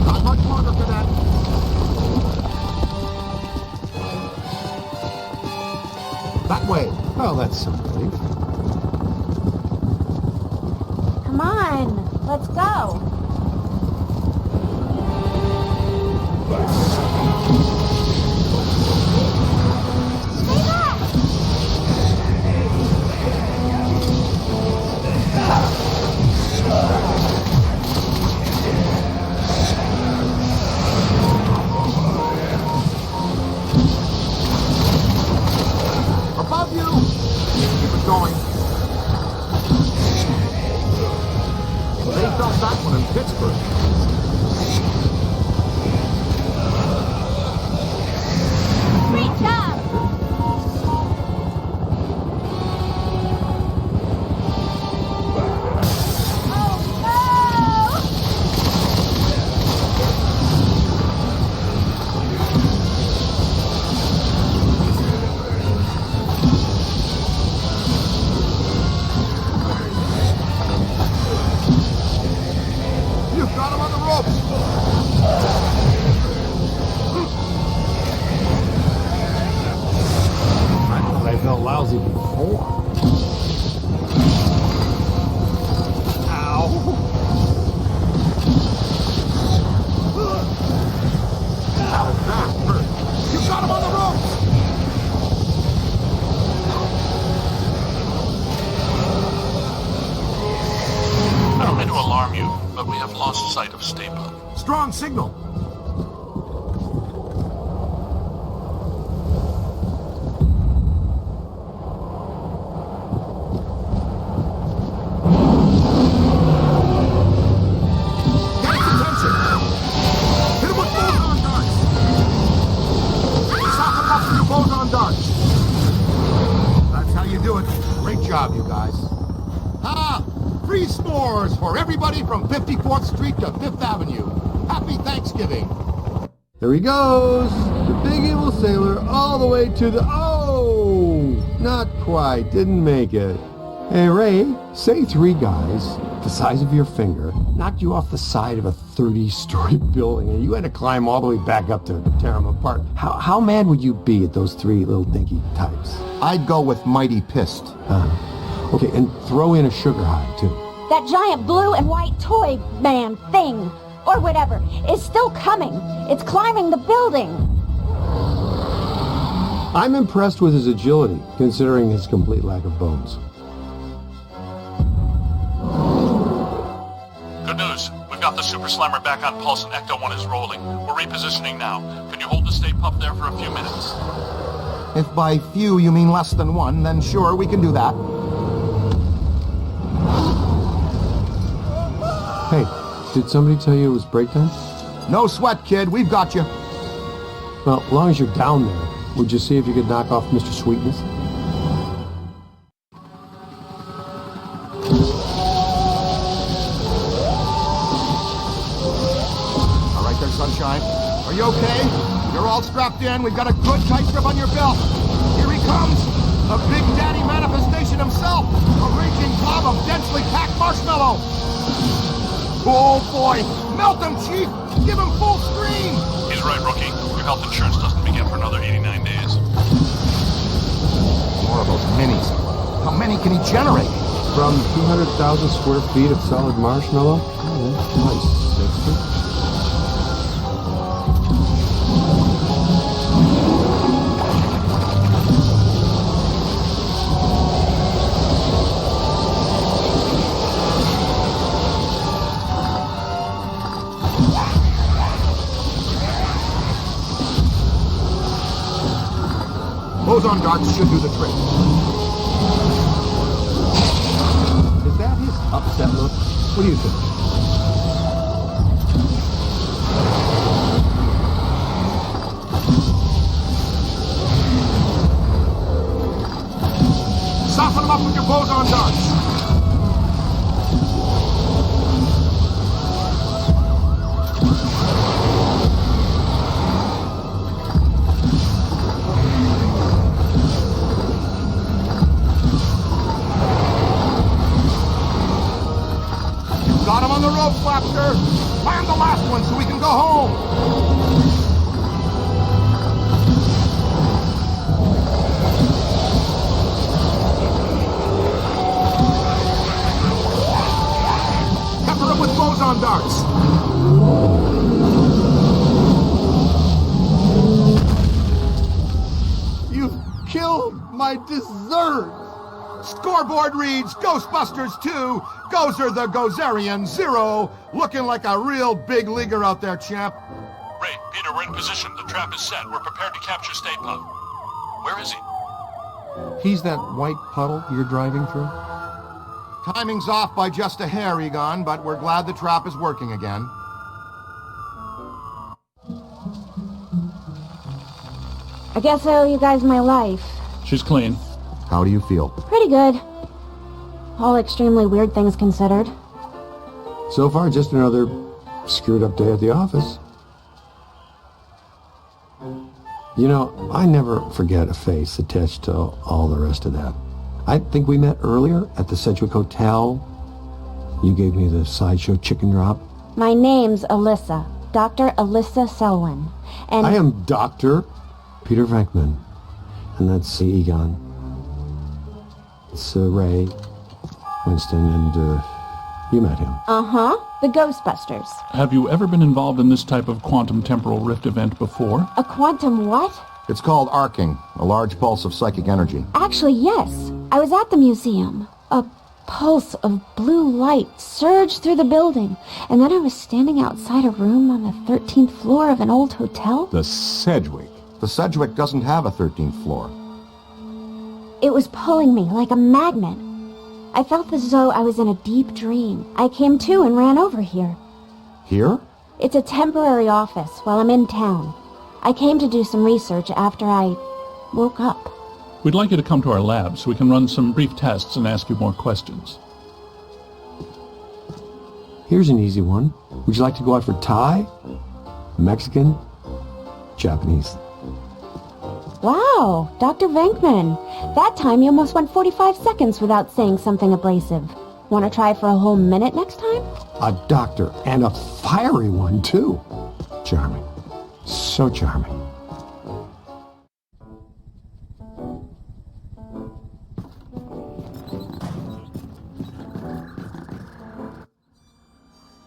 Not much longer for that. That way. Oh, that's some relief. Come on, let's go. Stay back! Above you! Keep it going. They felt that one in Pittsburgh. Great job! You've got him on the ropes! I thought I felt lousy before. Ow! Ow, that hurt. You've got him on the ropes! I don't mean to alarm you, but we have lost sight of Stay Puft. Strong signal. Get his attention. Hit him with boson darts. Sock him up with your boson darts. That's how you do it. Great job, you guys. Ha! Free s'mores for everybody from 54th Street to 5th Avenue. Happy Thanksgiving. There he goes! The big evil sailor all the way to the... Oh! Not quite. Didn't make it. Hey, Ray, say 3 guys, the size of your finger, knocked you off the side of a 30-story building and you had to climb all the way back up to tear them apart. How mad would you be at those 3 little dinky types? I'd go with mighty pissed. Okay, and throw in a sugar high, too. That giant blue and white toy man thing, or whatever, is still coming. It's climbing the building. I'm impressed with his agility, considering his complete lack of bones. Good news. We've got the Super Slammer back on pulse and Ecto-1 is rolling. We're repositioning now. Can you hold the Stay Puft there for a few minutes? If by few you mean less than 1, then sure, we can do that. Hey, did somebody tell you it was break time? No sweat, kid. We've got you. Well, as long as you're down there, would you see if you could knock off Mr. Sweetness? All right there, Sunshine. Are you okay? You're all strapped in. We've got a good tight grip on your belt. Here he comes. A Big Daddy manifestation himself. A raging blob of densely packed marshmallow. Oh, boy. Melt him, Chief. Give him full screen. He's right, Rookie. Your health insurance doesn't begin for another 89 days. More of those minis. How many can he generate? From 200,000 square feet of solid marshmallow? Oh, nice. 60. boson darts should do the trick. Is that his upset look? What do you think? Soften them up with your boson darts. Got him on the rope, Flapster. Land the last one so we can go home. Pepper him with boson darts. You've killed my dessert! Scoreboard reads Ghostbusters 2, Gozer the Gozerian 0. Looking like a real big leaguer out there, champ. Ray, Peter, we're in position. The trap is set. We're prepared to capture Stay Puft. Where is he? He's that white puddle you're driving through? Timing's off by just a hair, Egon, but we're glad the trap is working again. I guess I owe you guys my life. She's clean. How do you feel? Pretty good. All extremely weird things considered. So far, just another screwed up day at the office. You know, I never forget a face attached to all the rest of that. I think we met earlier at the Sedgwick Hotel. You gave me the sideshow chicken drop. My name's Alyssa. Dr. Alyssa Selwyn. And I am Dr. Peter Venkman. And that's Egon. It's Ray, Winston, and you met him. Uh-huh. The Ghostbusters. Have you ever been involved in this type of quantum temporal rift event before? A quantum what? It's called arcing, a large pulse of psychic energy. Actually, yes. I was at the museum. A pulse of blue light surged through the building, and then I was standing outside a room on the 13th floor of an old hotel. The Sedgwick. The Sedgwick doesn't have a 13th floor. It was pulling me like a magnet. I felt as though I was in a deep dream. I came to and ran over here. Here? It's a temporary office while I'm in town. I came to do some research after I woke up. We'd like you to come to our lab so we can run some brief tests and ask you more questions. Here's an easy one. Would you like to go out for Thai? Mexican? Japanese? Wow, Dr. Venkman. That time you almost went 45 seconds without saying something abrasive. Want to try for a whole minute next time? A doctor, and a fiery one, too. Charming. So charming.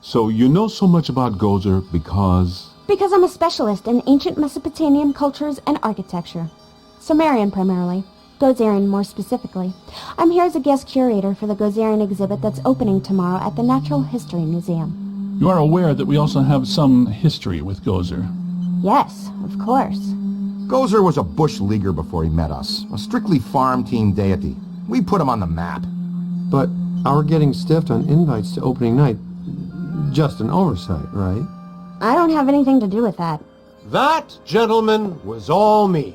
So you know so much about Gozer because... Because I'm a specialist in ancient Mesopotamian cultures and architecture. Sumerian primarily. Gozerian more specifically. I'm here as a guest curator for the Gozerian exhibit that's opening tomorrow at the Natural History Museum. You are aware that we also have some history with Gozer. Yes, of course. Gozer was a bush leaguer before he met us. A strictly farm team deity. We put him on the map. But our getting stiffed on invites to opening night, just an oversight, right? I don't have anything to do with that. That, gentlemen, was all me.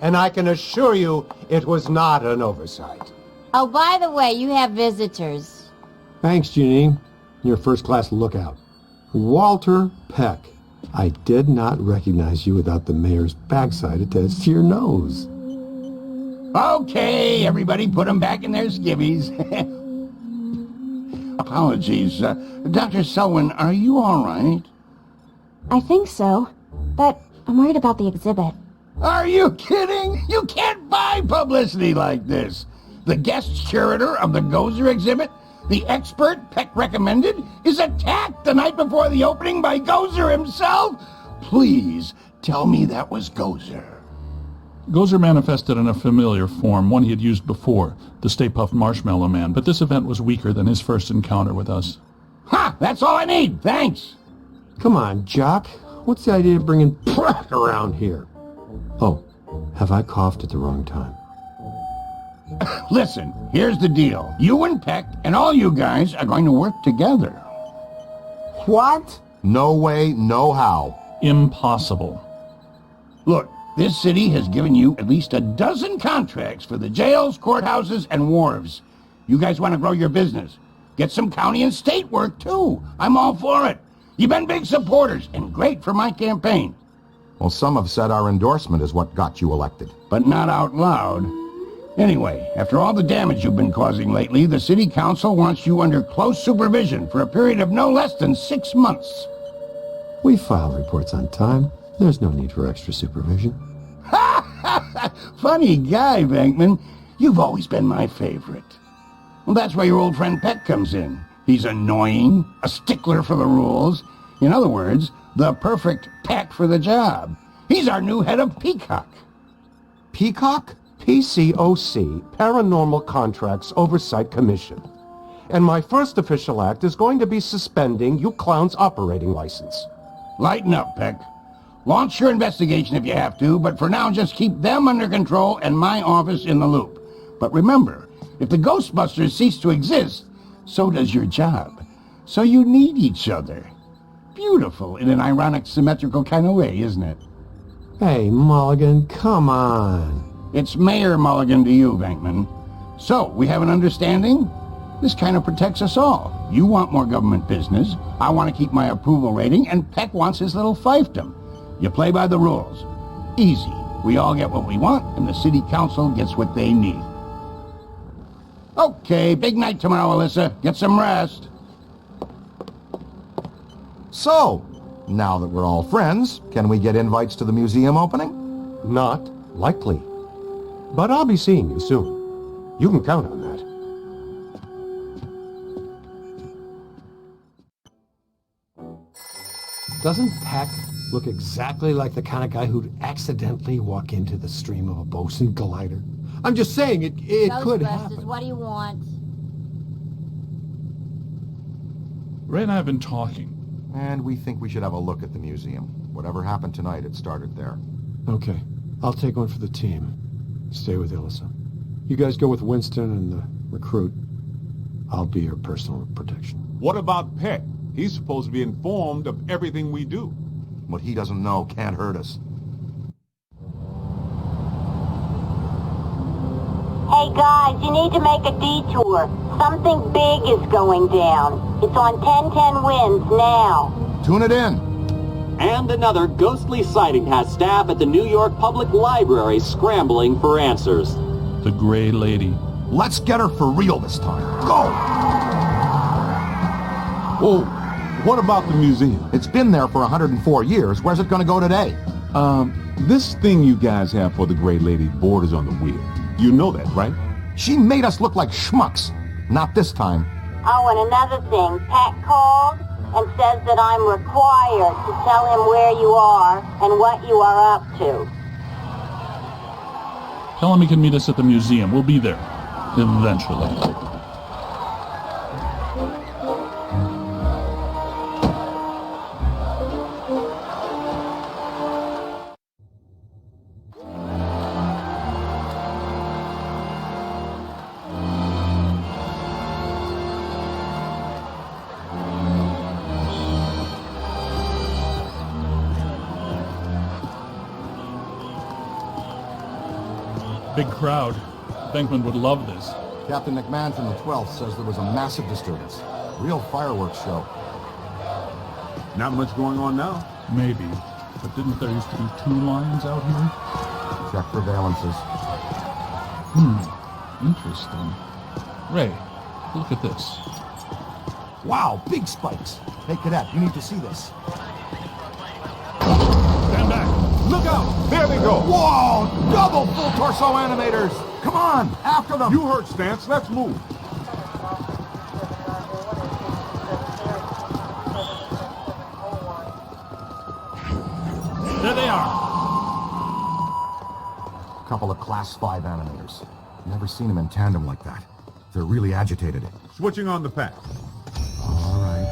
And I can assure you it was not an oversight. Oh, by the way, you have visitors. Thanks, Janine. You're a first-class lookout. Walter Peck. I did not recognize you without the mayor's backside attached to your nose. Okay, everybody put them back in their skivvies. Apologies. Dr. Selwyn, are you all right? I think so, but I'm worried about the exhibit. Are you kidding? You can't buy publicity like this. The guest curator of the Gozer exhibit, the expert Peck recommended, is attacked the night before the opening by Gozer himself? Please tell me that was Gozer. Gozer manifested in a familiar form, one he had used before, the Stay Puft Marshmallow Man, but this event was weaker than his first encounter with us. Ha! That's all I need, thanks. Come on, Jock. What's the idea of bringing Peck around here? Oh, Have I coughed at the wrong time? Listen, here's the deal. You and Peck and all you guys are going to work together. What? No way, no how. Impossible. Look, this city has given you at least a dozen contracts for the jails, courthouses, and wharves. You guys want to grow your business. Get some county and state work, too. I'm all for it. You've been big supporters and great for my campaign. Well, some have said our endorsement is what got you elected. But not out loud. Anyway, after all the damage you've been causing lately, the city council wants you under close supervision for a period of no less than 6 months. We file reports on time. There's no need for extra supervision. Funny guy, Venkman. You've always been my favorite. Well, that's where your old friend Peck comes in. He's annoying, a stickler for the rules. In other words, the perfect Peck for the job. He's our new head of Peacock. Peacock? PCOC, Paranormal Contracts Oversight Commission. And my first official act is going to be suspending you clowns' operating license. Lighten up, Peck. Launch your investigation if you have to, but for now just keep them under control and my office in the loop. But remember, if the Ghostbusters cease to exist, so does your job. So you need each other. Beautiful in an ironic, symmetrical kind of way, isn't it? Hey, Mulligan, come on. It's Mayor Mulligan to you, Venkman. So, we have an understanding? This kind of protects us all. You want more government business, I want to keep my approval rating, and Peck wants his little fiefdom. You play by the rules. Easy. We all get what we want, and the city council gets what they need. Okay, big night tomorrow, Alyssa. Get some rest. So, now that we're all friends, can we get invites to the museum opening? Not likely. But I'll be seeing you soon. You can count on that. Doesn't Peck look exactly like the kind of guy who'd accidentally walk into the stream of a Bosun glider? I'm just saying, it could happen. Ghostbusters, what do you want? Ray and I have been talking. And we think we should have a look at the museum. Whatever happened tonight, it started there. Okay, I'll take one for the team. Stay with Ilsa. You guys go with Winston and the recruit. I'll be your personal protection. What about Peck? He's supposed to be informed of everything we do. What he doesn't know can't hurt us. Hey guys, you need to make a detour. Something big is going down. It's on 1010 winds now. Tune it in. And another ghostly sighting has staff at the New York Public Library scrambling for answers. The Gray Lady. Let's get her for real this time. Go! Well, what about the museum? It's been there for 104 years. Where's it going to go today? This thing you guys have for the Gray Lady borders on the weird. You know that, right? She made us look like schmucks. Not this time. Oh, and another thing, Pat called and says that I'm required to tell him where you are and what you are up to. Tell him he can meet us at the museum. We'll be there. Eventually. Big crowd. Venkman would love this. Captain McMahon from the 12th says there was a massive disturbance. Real fireworks show. Not much going on now. Maybe. But didn't there used to be 2 lions out here? Check for valences. Interesting. Ray, look at this. Wow, big spikes. Hey, Cadet, you need to see this. Stand back. Look out! There they go! Whoa! Double full torso animators! Come on, after them! You heard Stance. Let's move. There they are. Couple of Class 5 animators. Never seen them in tandem like that. They're really agitated. Switching on the pack. All right.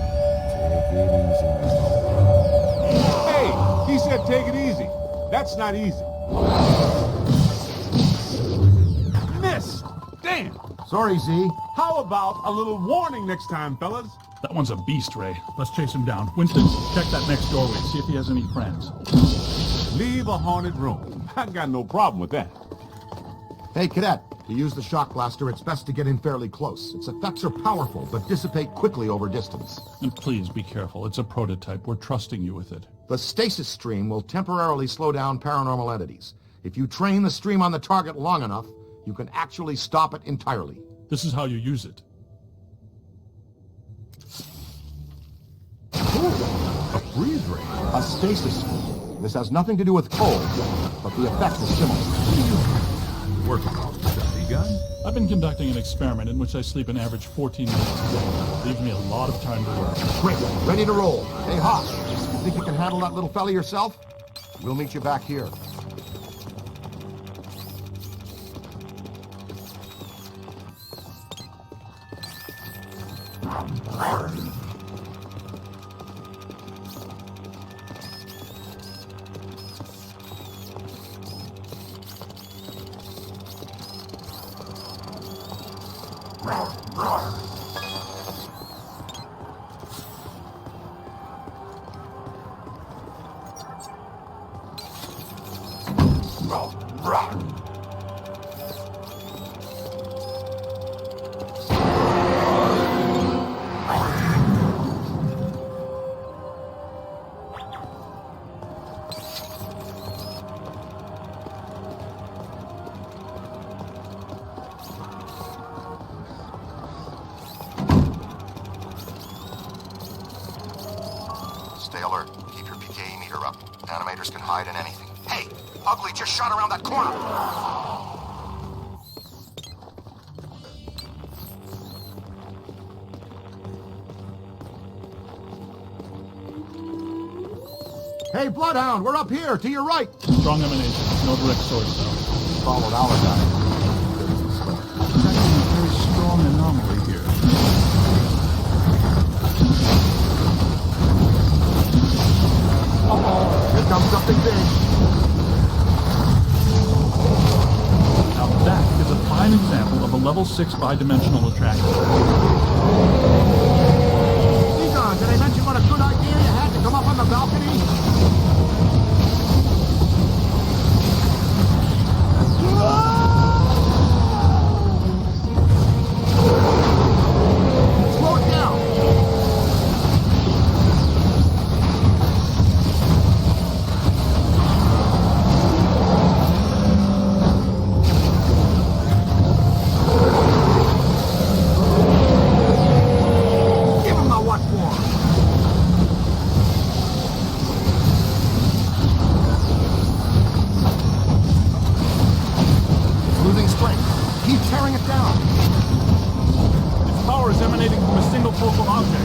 Take it easy. Hey! He said take it easy. That's not easy. Sorry, Z. How about a little warning next time, fellas? That one's a beast, Ray. Let's chase him down. Winston, check that next doorway. See if he has any friends. Leave a haunted room. I got no problem with that. Hey, Cadet. To use the shock blaster, it's best to get in fairly close. Its effects are powerful, but dissipate quickly over distance. And please be careful. It's a prototype. We're trusting you with it. The stasis stream will temporarily slow down paranormal entities. If you train the stream on the target long enough, you can actually stop it entirely. This is how you use it. A freeze ray. A stasis stream. This has nothing to do with cold, but the effect is similar. Working on the gun? I've been conducting an experiment in which I sleep an average 14 minutes a day. Leaves me a lot of time to work. Great. Ready to roll. Hey, Hawk, you think you can handle that little fella yourself? We'll meet you back here. Stay alert. Keep your PKE meter up. Animators can hide in anything. Hey, Ugly just shot around that corner. Hey, Bloodhound, we're up here, to your right. Strong emanation. No direct source, though. Followed our guy. It's actually a very strong anomaly here. Here comes something big. Now that is a fine example of a level 6 bidimensional attraction. Egon, did I mention what a good idea you had to come up on the balcony? Slow it down. Give him the what for? Losing strength. Keep tearing it down. Its power is emanating from a single focal object.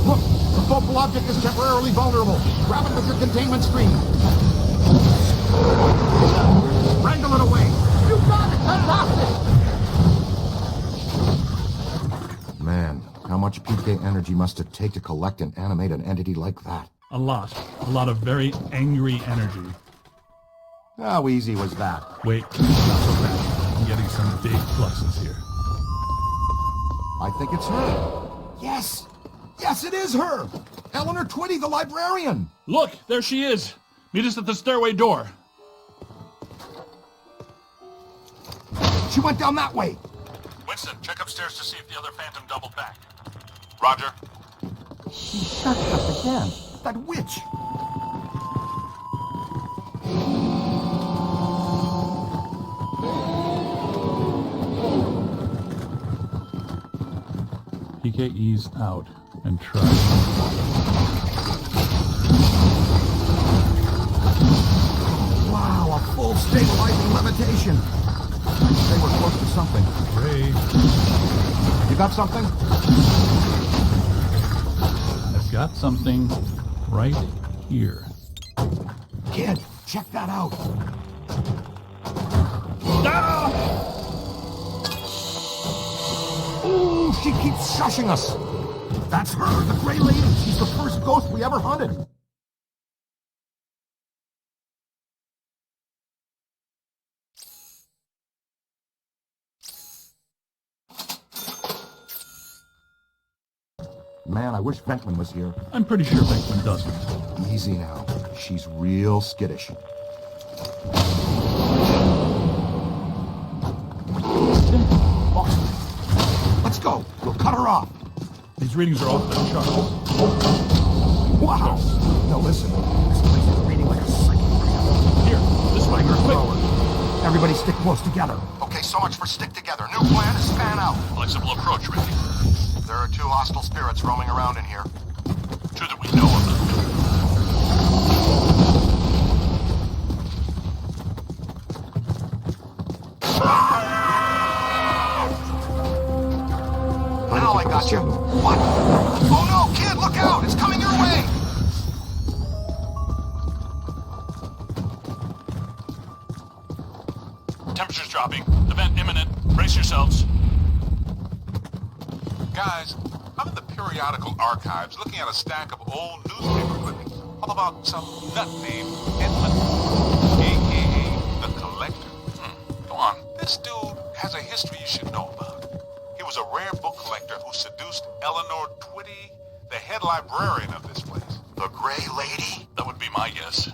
Look, the focal object is temporarily vulnerable. Grab it with your containment screen. Wrangle it away. You got it! Fantastic! Man, how much PK energy must it take to collect and animate an entity like that? A lot. A lot of very angry energy. How easy was that? Wait, not so fast. I'm getting some big pluses here. I think it's her. Yes! Yes, it is her! Eleanor Twitty, the librarian! Look, there she is. Meet us at the stairway door. She went down that way. Winston, check upstairs to see if the other phantom doubled back. Roger. She shut us again. That witch! PKE's out and try. Wow, a full stabilizing levitation. They were close to something. Ray, You got something? I've got something right here. Kid, check that out. Ooh, she keeps shushing us. That's her, the Gray Lady. She's the first ghost we ever hunted. Man, I wish Venkman was here. I'm pretty sure Venkman doesn't. Easy now. She's real skittish. Let's go. We'll cut her off. These readings are off the charts. Wow. Now listen. This place is reading like a psychogram. Here, this way. Quick. Everybody stick close together. Okay, so much for stick together. New plan is span out. Flexible approach, Ricky. There are 2 hostile spirits roaming around in here. 2 that we know about. Now I got you. What? Oh no, kid, look out! It's coming your way! Temperature's dropping. Event imminent. Brace yourselves. Guys, I'm in the periodical archives looking at a stack of old newspaper clippings all about some nut named Edmund, a.k.a. the Collector. Go on. This dude has a history you should know about. He was a rare book collector who seduced Eleanor Twitty, the head librarian of this place. The Gray Lady? That would be my guess.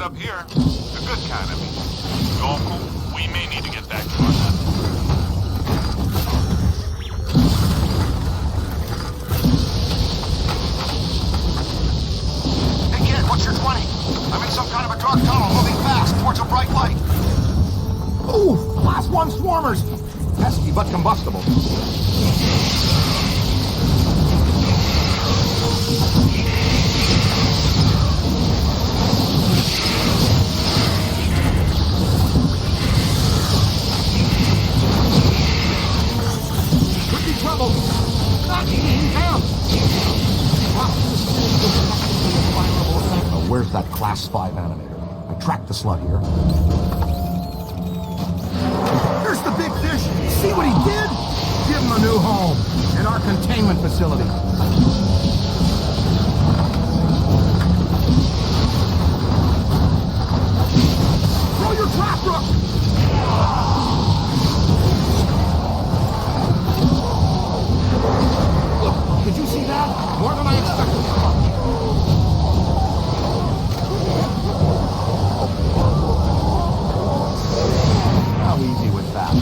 Up here, the good kind of me. Normal, we may need to get back to our map. Hey kid, what's your 20? I'm in some kind of a dark tunnel moving fast towards a bright light. Ooh, class 1 swarmers. Pesky but combustible. Where's that Class 5 animator? I tracked the slut here. There's the big fish! See what he did? Give him a new home in our containment facility. Throw your trap hook! Look, did you see that? More than I expected. How easy was that?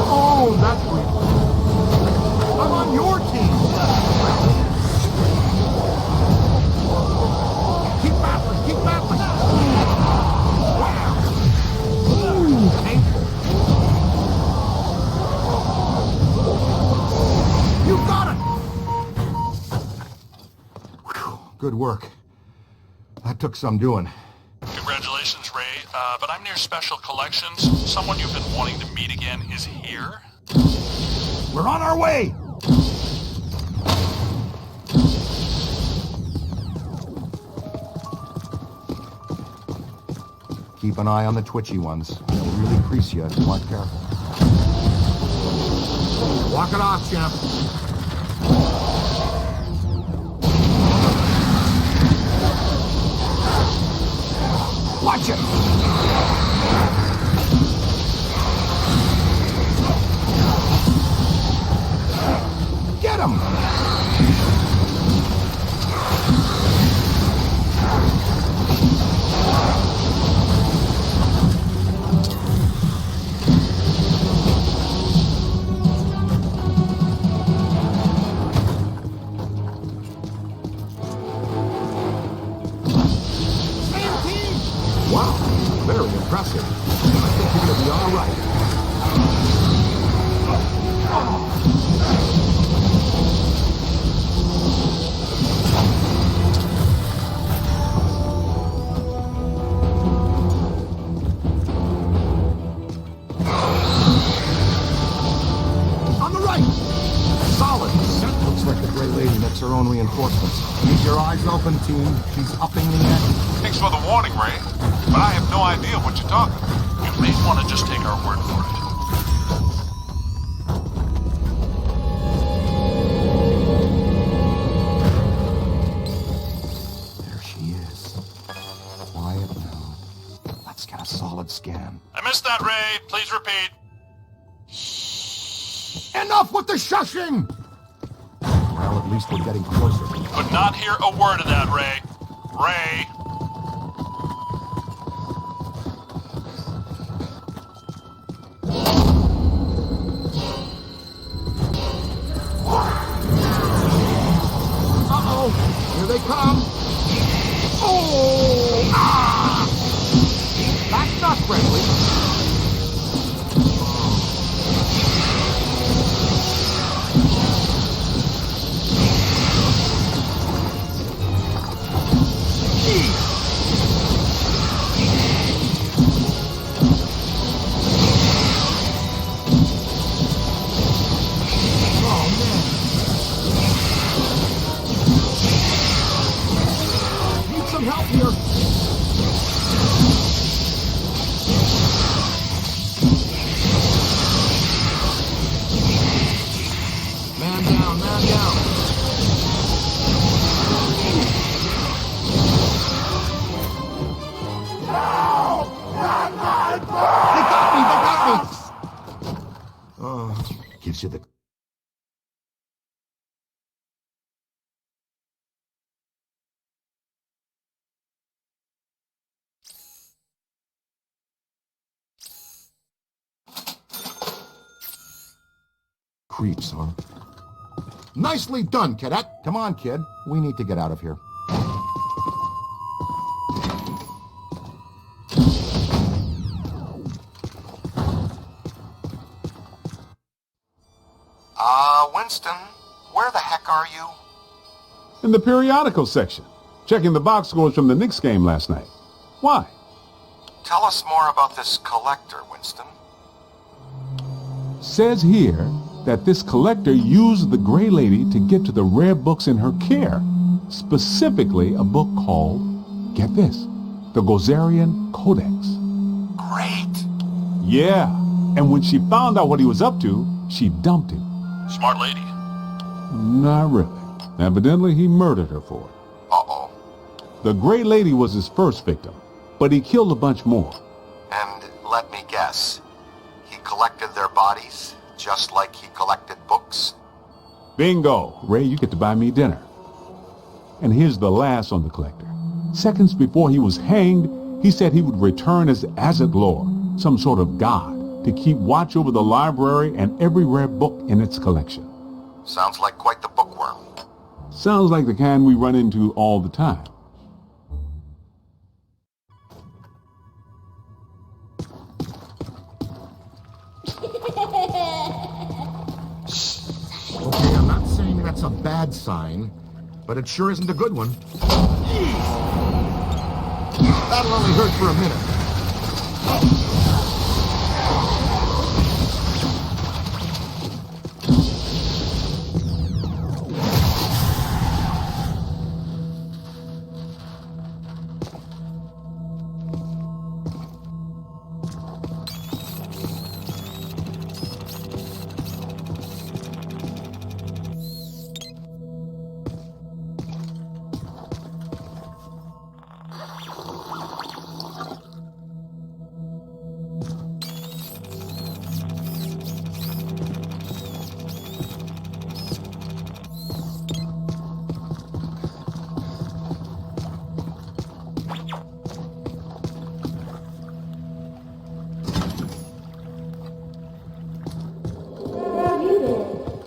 Oh, that's weird. I'm on your team. Keep battling, keep battling. Wow. Ooh, painful. You got it. Whew, good work. That took some doing. Congratulations, Ray. But I'm near Special Collections. Someone you've been wanting to meet again is here. We're on our way. Keep an eye on the twitchy ones. They'll really crease you if you aren't careful. Walk it off, champ. Watch it! Get him! expects her own reinforcements. Keep your eyes open, team. She's upping the ante. Thanks for the warning, Ray. But I have no idea what you're talking about. You may want to just take our word for it. There she is. Quiet now. Let's get a solid scan. I missed that, Ray. Please repeat. Enough with the shushing! Well, at least we're getting closer. Could not hear a word of that, Ray. Ray. Uh-oh! Here they come! Oh! Ah! That's not friendly. Help here. Man down, man down. No! Not my boy! They got me! Oh, gives you the... Creeps, huh? Nicely done, cadet. Come on, kid. We need to get out of here. Winston, where the heck are you? In the periodical section, checking the box scores from the Knicks game last night. Why? Tell us more about this collector, Winston. Says here that this collector used the Gray Lady to get to the rare books in her care. Specifically, a book called, get this, the Gozerian Codex. Great! Yeah, and when she found out what he was up to, she dumped him. Smart lady. Not really. Evidently, he murdered her for it. Uh-oh. The Gray Lady was his first victim, but he killed a bunch more. And let me guess, he collected their bodies, just like he collected books? Bingo! Ray, you get to buy me dinner. And here's the last on the collector. Seconds before he was hanged, he said he would return as Azathlor, some sort of god, to keep watch over the library and every rare book in its collection. Sounds like quite the bookworm. Sounds like the kind we run into all the time. Okay, I'm not saying that's a bad sign, but it sure isn't a good one. That'll only hurt for a minute.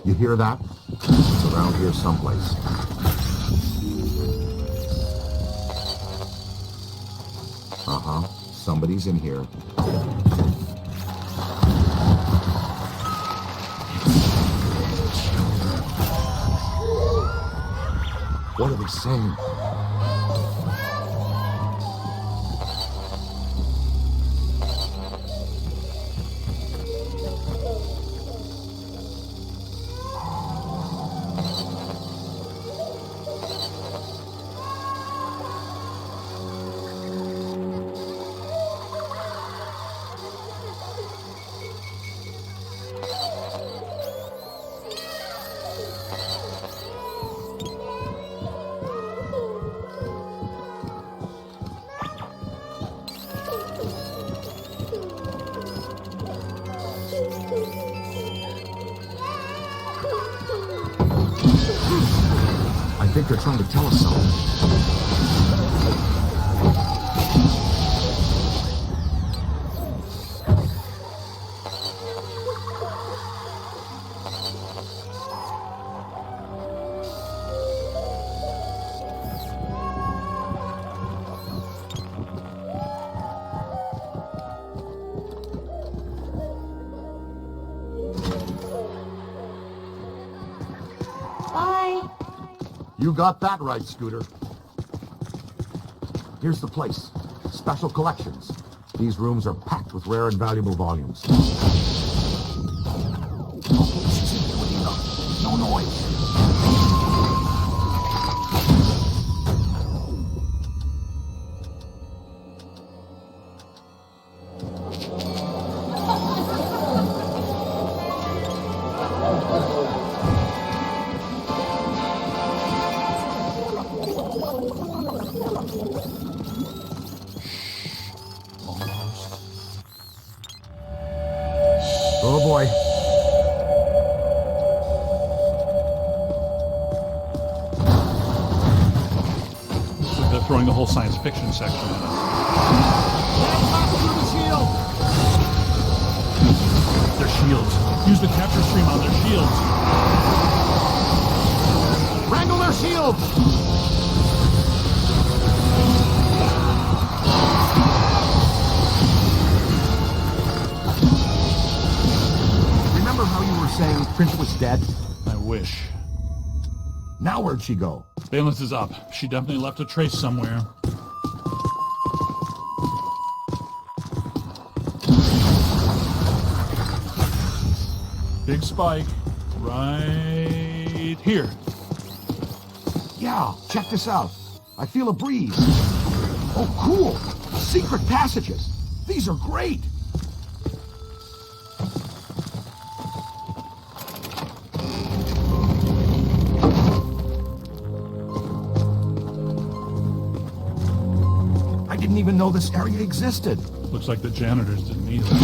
You hear that? It's around here someplace. Uh-huh. Somebody's in here. What are they saying? think they're trying to tell us something. Bye. You got that right, Scooter. Here's the place. Special collections. These rooms are packed with rare and valuable volumes. No noise. Oh boy. Looks like they're throwing the whole science fiction section at us. Their shields. Use the capture stream on their shields. Wrangle their shields! Remember how you were saying Prince was dead? I wish. Now where'd she go? Valence is up. She definitely left a trace somewhere. Big spike. Right here. Yeah, check this out. I feel a breeze. Oh, cool! Secret passages. These are great! I didn't even know this area existed. Looks like the janitors didn't either.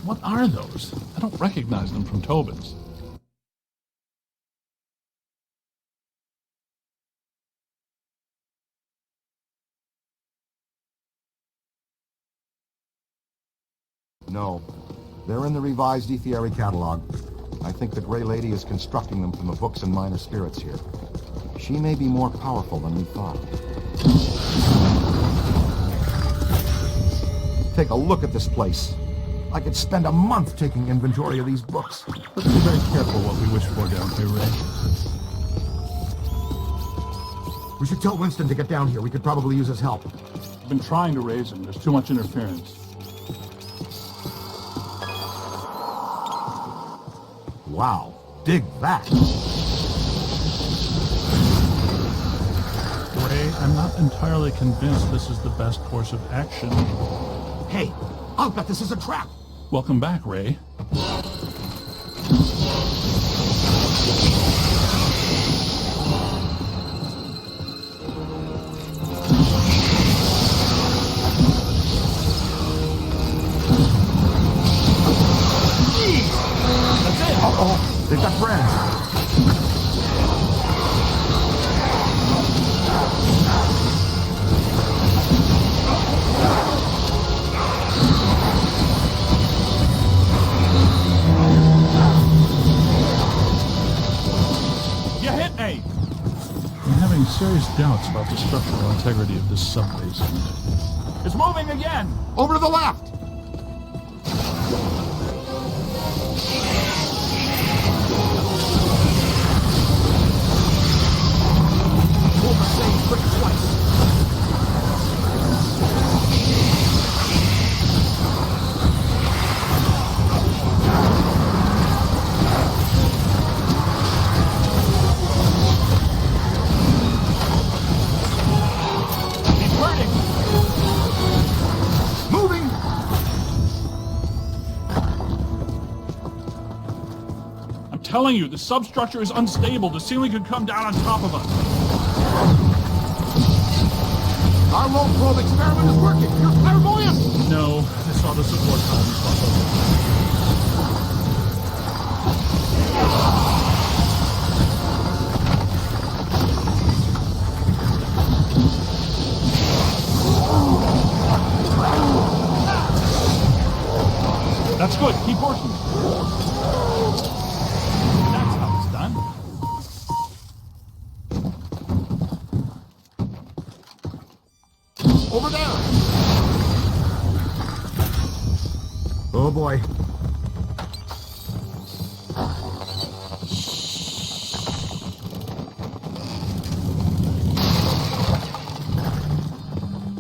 What are those? I don't recognize them from Tobin's. No. They're in the revised Ethiary catalog. I think the Grey Lady is constructing them from the books and minor spirits here. She may be more powerful than we thought. Take a look at this place. I could spend a month taking inventory of these books. Let's be very careful what we wish for down here, Ray. We should tell Winston to get down here. We could probably use his help. I've been trying to raise him. There's too much interference. Wow. Dig that. Ray, I'm not entirely convinced this is the best course of action. Hey, I'll bet this is a trap. Welcome back, Ray. Uh-oh, they've got friends. You hit me! I'm having serious doubts about the structural integrity of this sub-basement. It's moving again! Over to the left! Telling you, the substructure is unstable. The ceiling could come down on top of us. Our low probe experiment is working. You're clairvoyant. No, this saw the support columns bust open. That's good. Keep working. That's how it's done. Over there! Oh boy.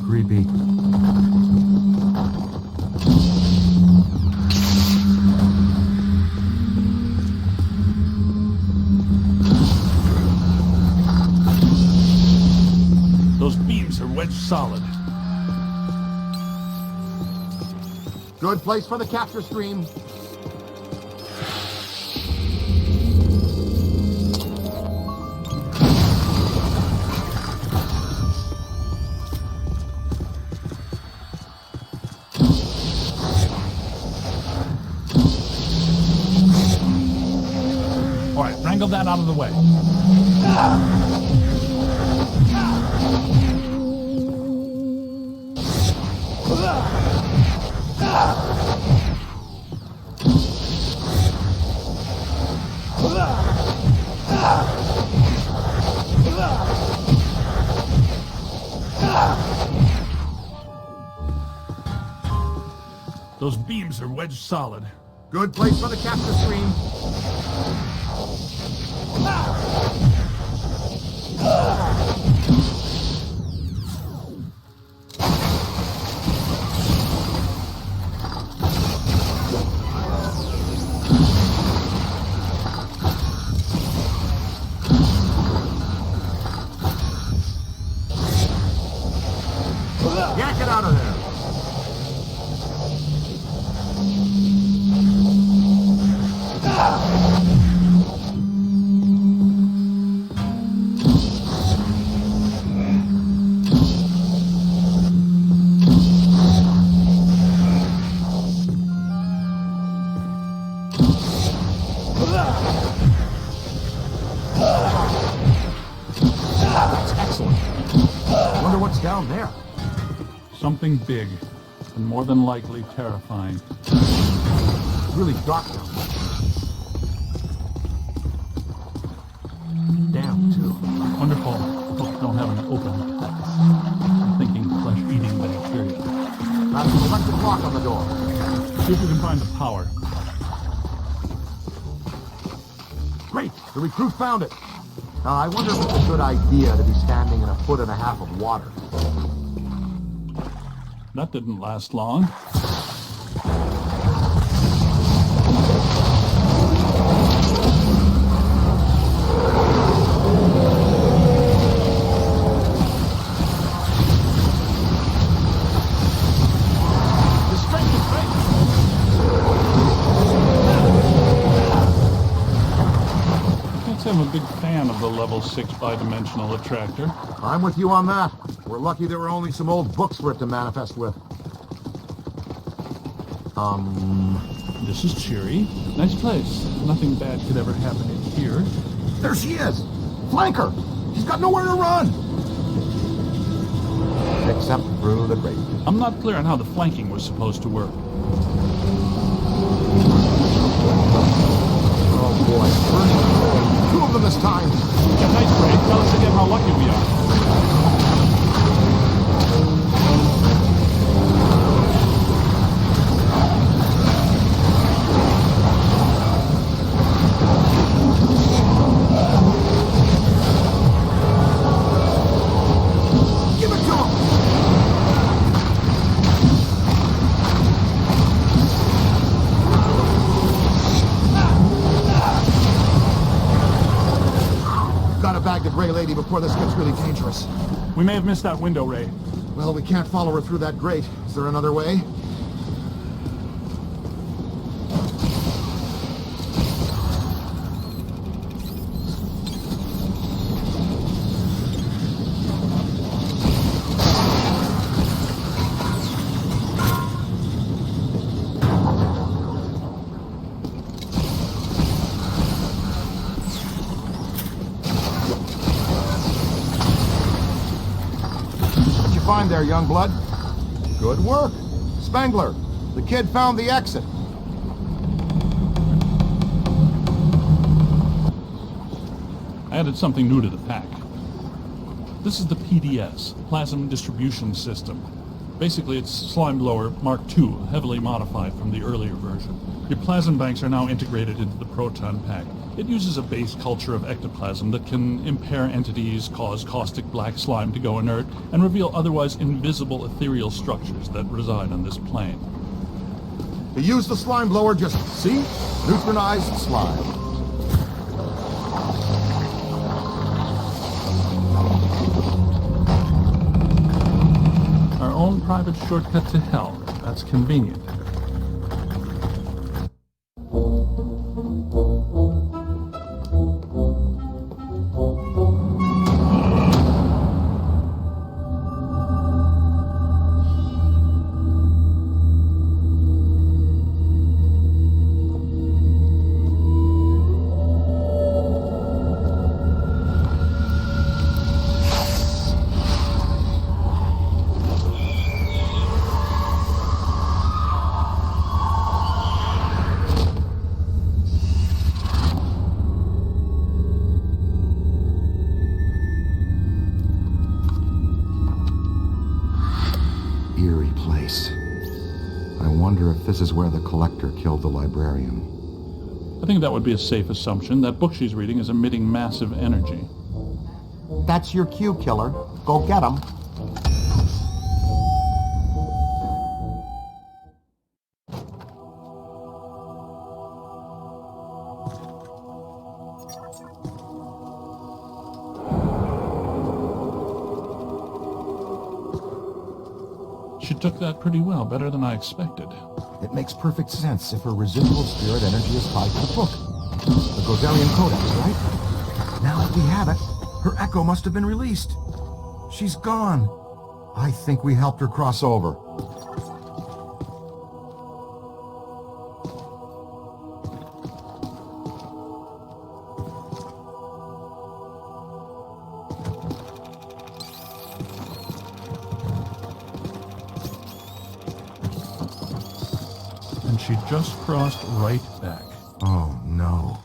Creepy. Those beams are wedged solid. Good place for the capture stream. All right, wrangle that out of the way. Those beams are wedged solid. Good place for the capture stream. Yank it out of there. That's excellent. I wonder what's down there. Something big, and more than likely terrifying. It's really dark down there. Damn, too. Wonderful. Folks don't have an open pets. I'm thinking flesh-eating bacteria. That's an electric lock on the door. See if we can find the power. Great! The recruit found it. I wonder if it's a good idea to be standing in 1.5 feet of water. That didn't last long. I'm a big fan of the level 6 bidimensional attractor. I'm with you on that. We're lucky there were only some old books for it to manifest with. This is cheery. Nice place. Nothing bad could ever happen in here. There she is! Flank her! She's got nowhere to run! Except through the grate. I'm not clear on how the flanking was supposed to work. Oh boy. Two of them this time. Yeah, nice, Ray. Tell us again how lucky we are. Give it to him! Gotta bag the gray lady before this gets really dangerous. We may have missed that window, Ray. Well, we can't follow her through that grate. Is there another way? time there, young blood. Good work. Spengler, the kid found the exit. I added something new to the pack. This is the PDS, Plasm Distribution System. Basically, it's Slime Blower Mark II, heavily modified from the earlier version. Your plasm banks are now integrated into the proton pack. It uses a base culture of ectoplasm that can impair entities, cause caustic black slime to go inert, and reveal otherwise invisible ethereal structures that reside on this plane. To use the slime blower, just see? Neutronized slime. Our own private shortcut to hell. That's convenient. Eerie place. I wonder if this is where the collector killed the librarian. I think that would be a safe assumption. That book she's reading is emitting massive energy. That's your cue, killer. Go get him. She took that pretty well, better than I expected. It makes perfect sense if her residual spirit energy is tied to the book. The Gozerian Codex, right? Now that we have it, her echo must have been released. She's gone. I think we helped her cross over. And she just crossed right back. Oh, no.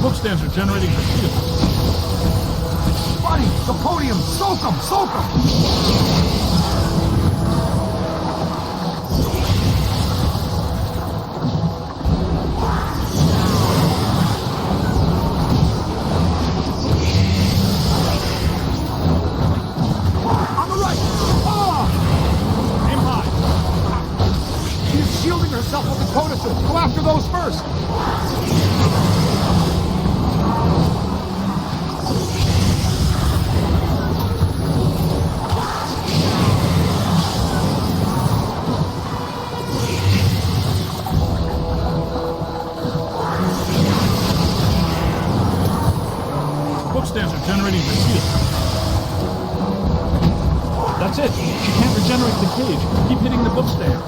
Bookstands are generating her field. Buddy, the podium! Soak him! Soak him! Herself with the codices. Go after those first. Bookstands are generating the shield. That's it. She can't regenerate the cage. Keep hitting the bookstand.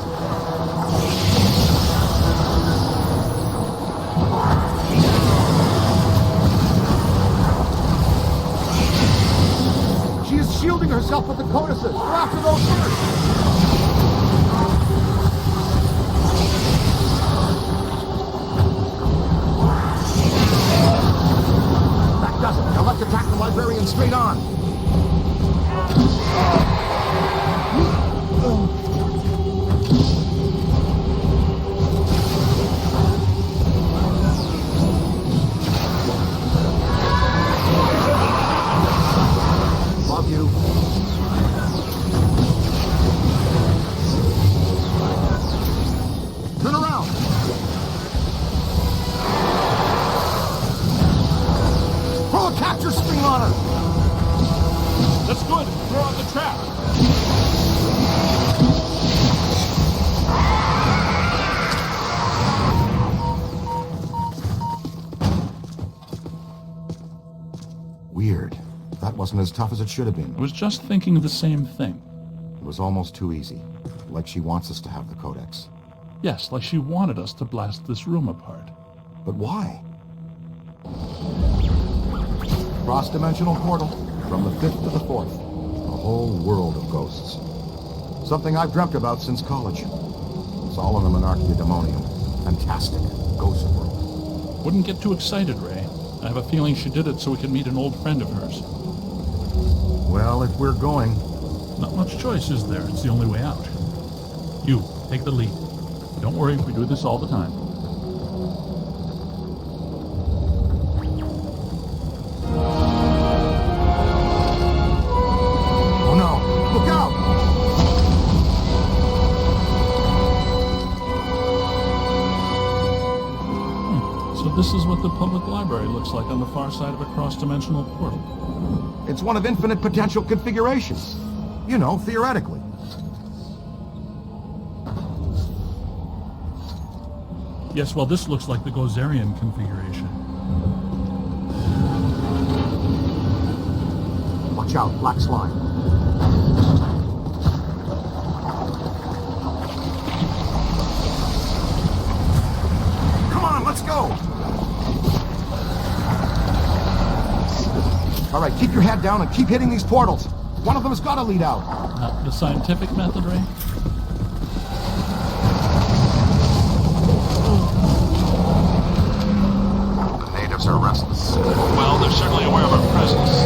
She is shielding herself with the codices. Go after those first. That does it. Now let's attack the librarian straight on. Love you. Turn around. Throw a capture string on her. That's good. Throw out the trap. Weird. That wasn't as tough as it should have been. I was just thinking the same thing. It was almost too easy. Like she wants us to have the codex. Yes, like she wanted us to blast this room apart. But why? Cross-dimensional portal, from the 5th to the 4th. A whole world of ghosts. Something I've dreamt about since college. It's all in the Monarchia Demonium. Fantastic. Ghost world. Wouldn't get too excited, Ray. I have a feeling she did it so we could meet an old friend of hers. Well, if we're going... Not much choice, is there? It's the only way out. You, take the lead. Don't worry, we do this all the time. Oh no! Look out! So this is what the public library looks like on the far side of a cross-dimensional portal. It's one of infinite potential configurations. You know, theoretically. Yes, well, this looks like the Gozerian configuration. Watch out, black slime. Come on, let's go! All right, keep your head down and keep hitting these portals. One of them has got to lead out. The scientific method, Ray? The natives are restless. Well, they're certainly aware of our presence.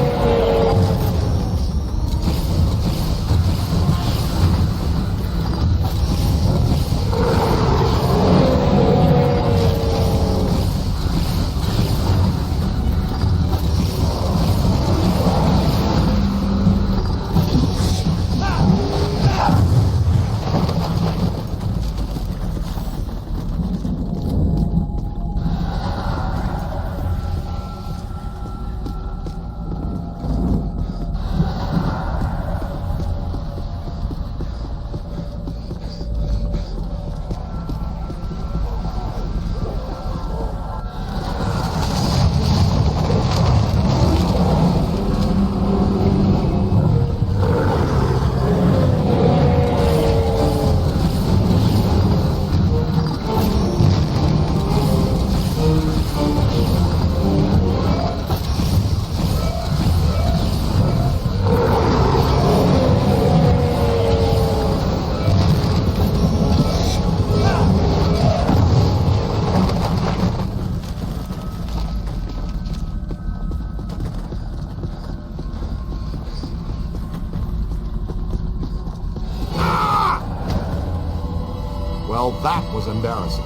Well, that was embarrassing.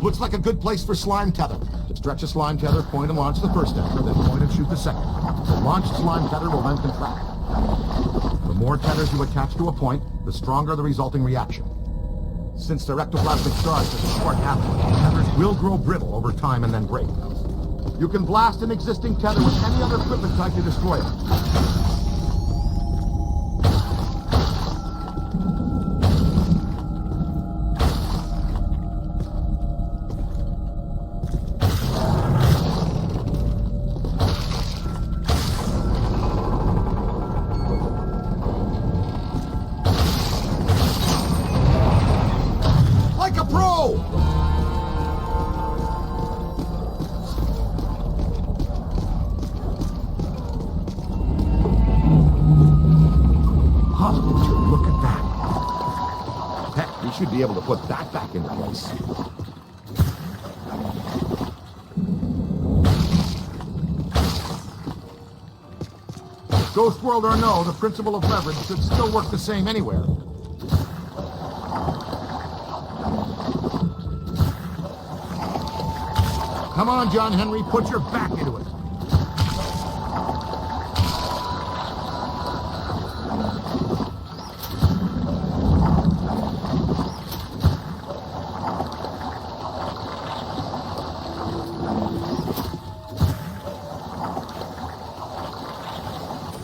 Looks like a good place for slime tether. To stretch a slime tether, point and launch the first tether, then point and shoot the second. The launched slime tether will then contract. The more tethers you attach to a point, the stronger the resulting reaction. Since their ectoplasmic charge has a short half-life, tethers will grow brittle over time and then break. You can blast an existing tether with any other equipment type to destroy it. Should be able to put that back into place. Ghost world or no, the principle of leverage should still work the same anywhere. Come on, John Henry, put your back into it.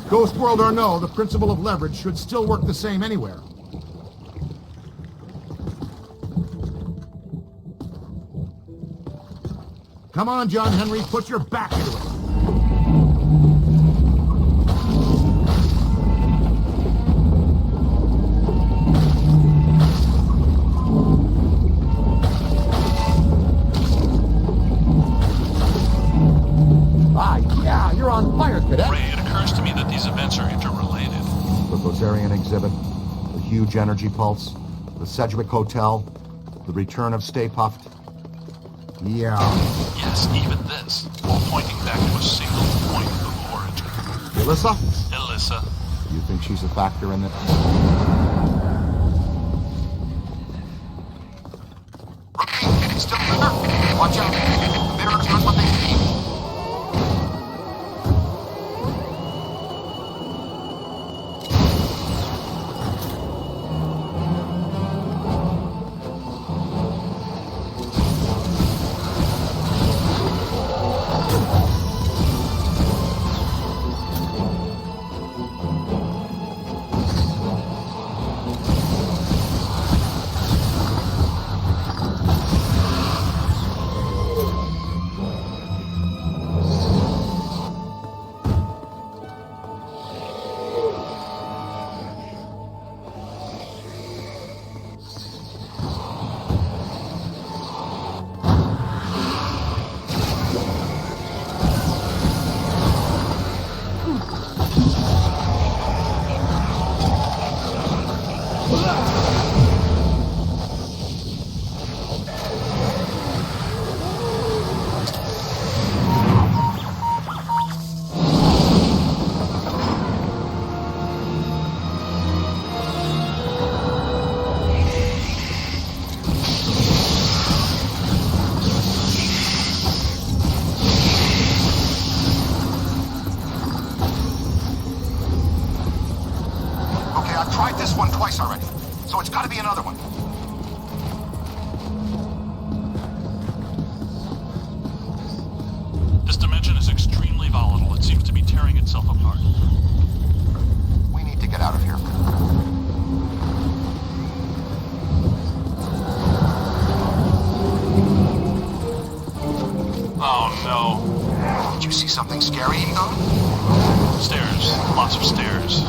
Ghost world or no, the principle of leverage should still work the same anywhere. Come on, John Henry, put your back into it. exhibit, the huge energy pulse, the Sedgwick Hotel, the return of Stay Puft? Yeah. Yes, even this, all pointing back to a single point of origin. Alyssa? Alyssa. You think she's a factor in this? Rookie, still there? Watch out. The mirror's not what they seem. Twice already, so it's got to be another one. This dimension is extremely volatile. It seems to be tearing itself apart. We need to get out of here. Oh no. Did you see something scary, Ego? Stairs. Lots of stairs.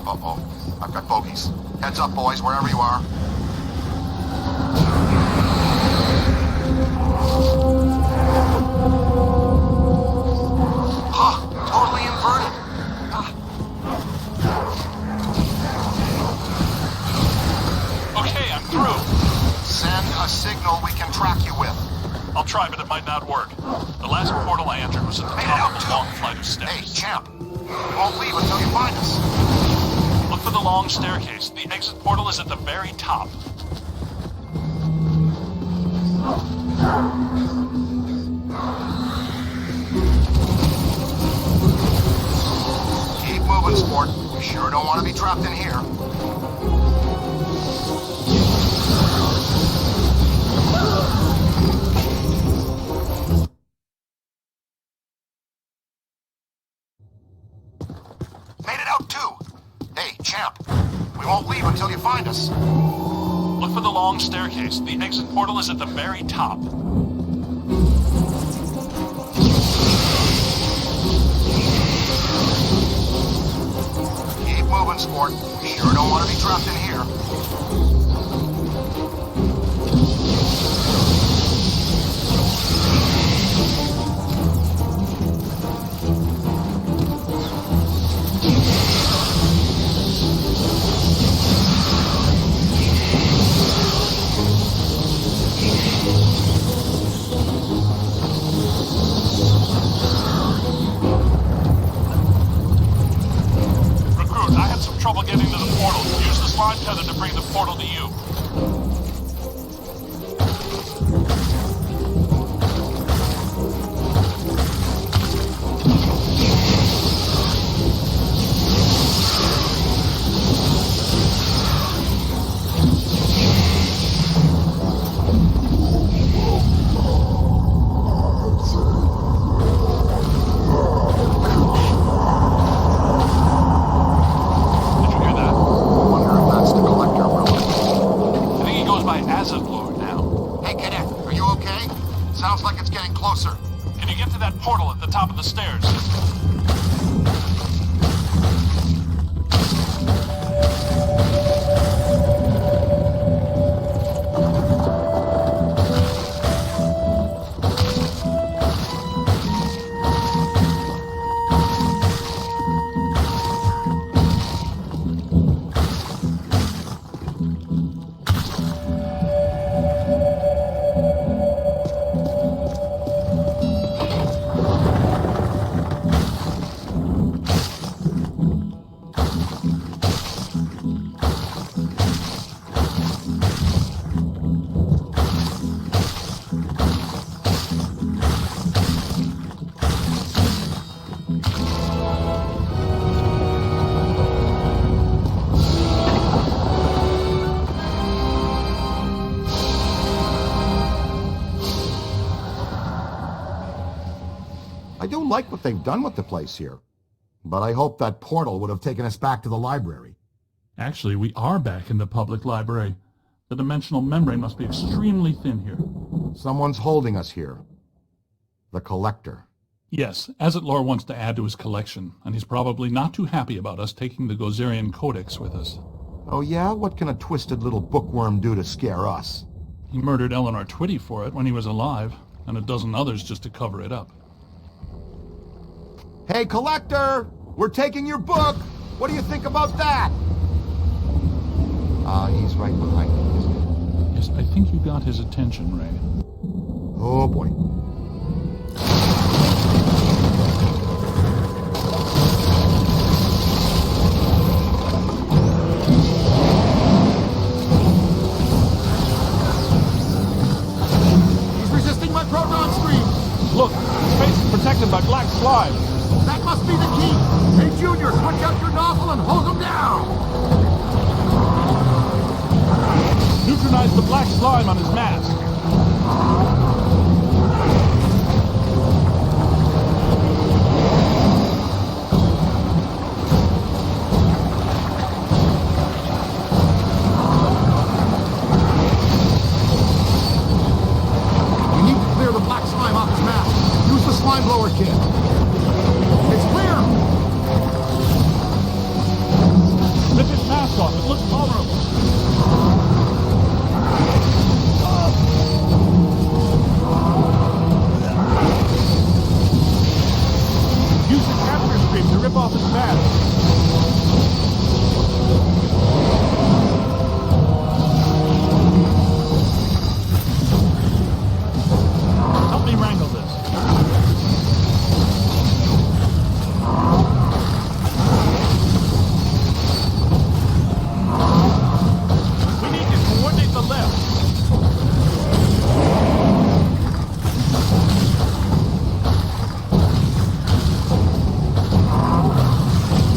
Uh-oh. I've got bogeys. Heads up, boys, wherever you are. Huh, totally inverted. Okay, I'm through. Send a signal we can track you with. I'll try, but it might not work. The last portal I entered was at the top of a long flight of steps. Hey, champ. We won't leave until you find us. Look for the long staircase. The exit portal is at the very top. Keep moving, sport. We sure don't want to be trapped in here. Made it out too. Hey, champ. We won't leave until you find us. Look for the long staircase. The exit portal is at the very top. Keep moving, sport. We sure don't want to be trapped in here. Recruit, I had some trouble getting to the portal. Use the slide asset lord now. Hey, Cadet, are you okay? Sounds like it's getting closer. Can you get to that portal at the top of the stairs? I do like what they've done with the place here, but I hope that portal would have taken us back to the library. Actually, we are back in the public library. The dimensional membrane must be extremely thin here. Someone's holding us here. The Collector. Yes, Azetlor wants to add to his collection, and he's probably not too happy about us taking the Gozerian Codex with us. Oh yeah? What can a twisted little bookworm do to scare us? He murdered Eleanor Twitty for it when he was alive, and a dozen others just to cover it up. Hey, Collector! We're taking your book! What do you think about that? He's right behind me, isn't he? Yes, I think you got his attention, Ray. Oh, boy. He's resisting my proton stream. Look, his face is protected by black slime. That must be the key. Hey, Junior, switch out your nozzle and hose him down. Neutralize the black slime on his mask. We need to clear the black slime off his mask. Use the slime blower kit. It's clear. Rip his mask off. It looks vulnerable. Use the capture stream to rip off his mask. Help me wrangle this. We need to coordinate the lift.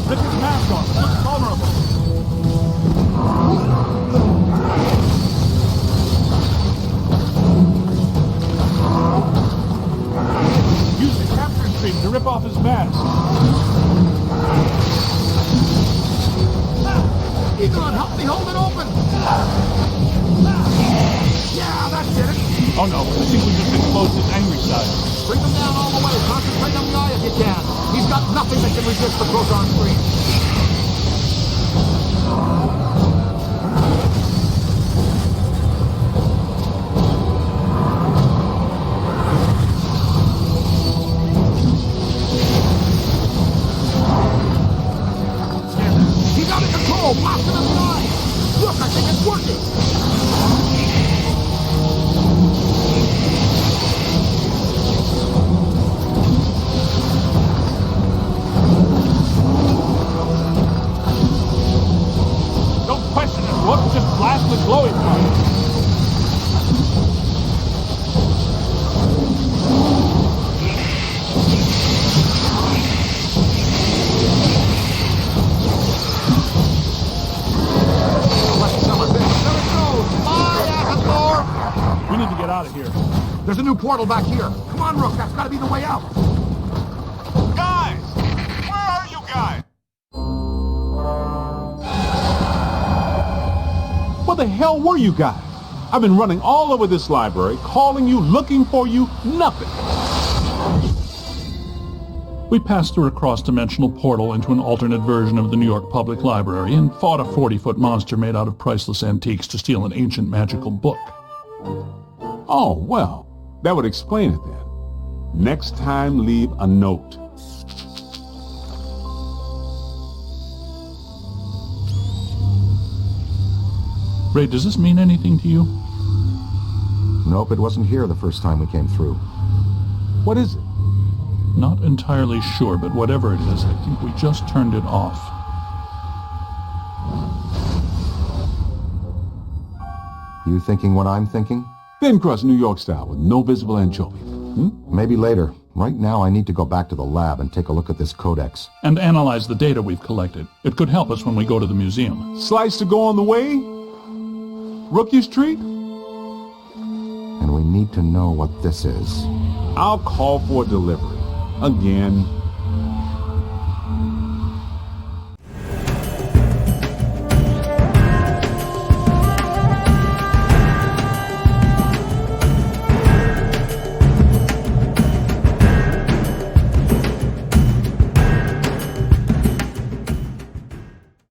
Rip his mask off. It looks vulnerable. Use the capture stream to rip off his mask. Egon, help me hold it open. Yeah, that did it. Oh no, I think we just exposed his angry side. Bring him down all the way. Concentrate on the eye if you can. He's got nothing that can resist the proton stream. He's out of control. Blast him in the eye. Look, I think it's working. Don't question it, Rook. Just blast the glowing part. We need to get out of here. There's a new portal back here. Come on, Rook. That's got to be the way out. Guys! Where are you guys? Where the hell were you guys? I've been running all over this library, calling you, looking for you, nothing. We passed through a cross-dimensional portal into an alternate version of the New York Public Library and fought a 40-foot monster made out of priceless antiques to steal an ancient magical book. Oh, well, that would explain it then. Next time, leave a note. Ray, does this mean anything to you? Nope, it wasn't here the first time we came through. What is it? Not entirely sure, but whatever it is, I think we just turned it off. You thinking what I'm thinking? Thin crust New York style with no visible anchovy. Maybe later. Right now I need to go back to the lab and take a look at this codex. And analyze the data we've collected. It could help us when we go to the museum. Slice to go on the way? Rookie Street? And we need to know what this is. I'll call for delivery. Again.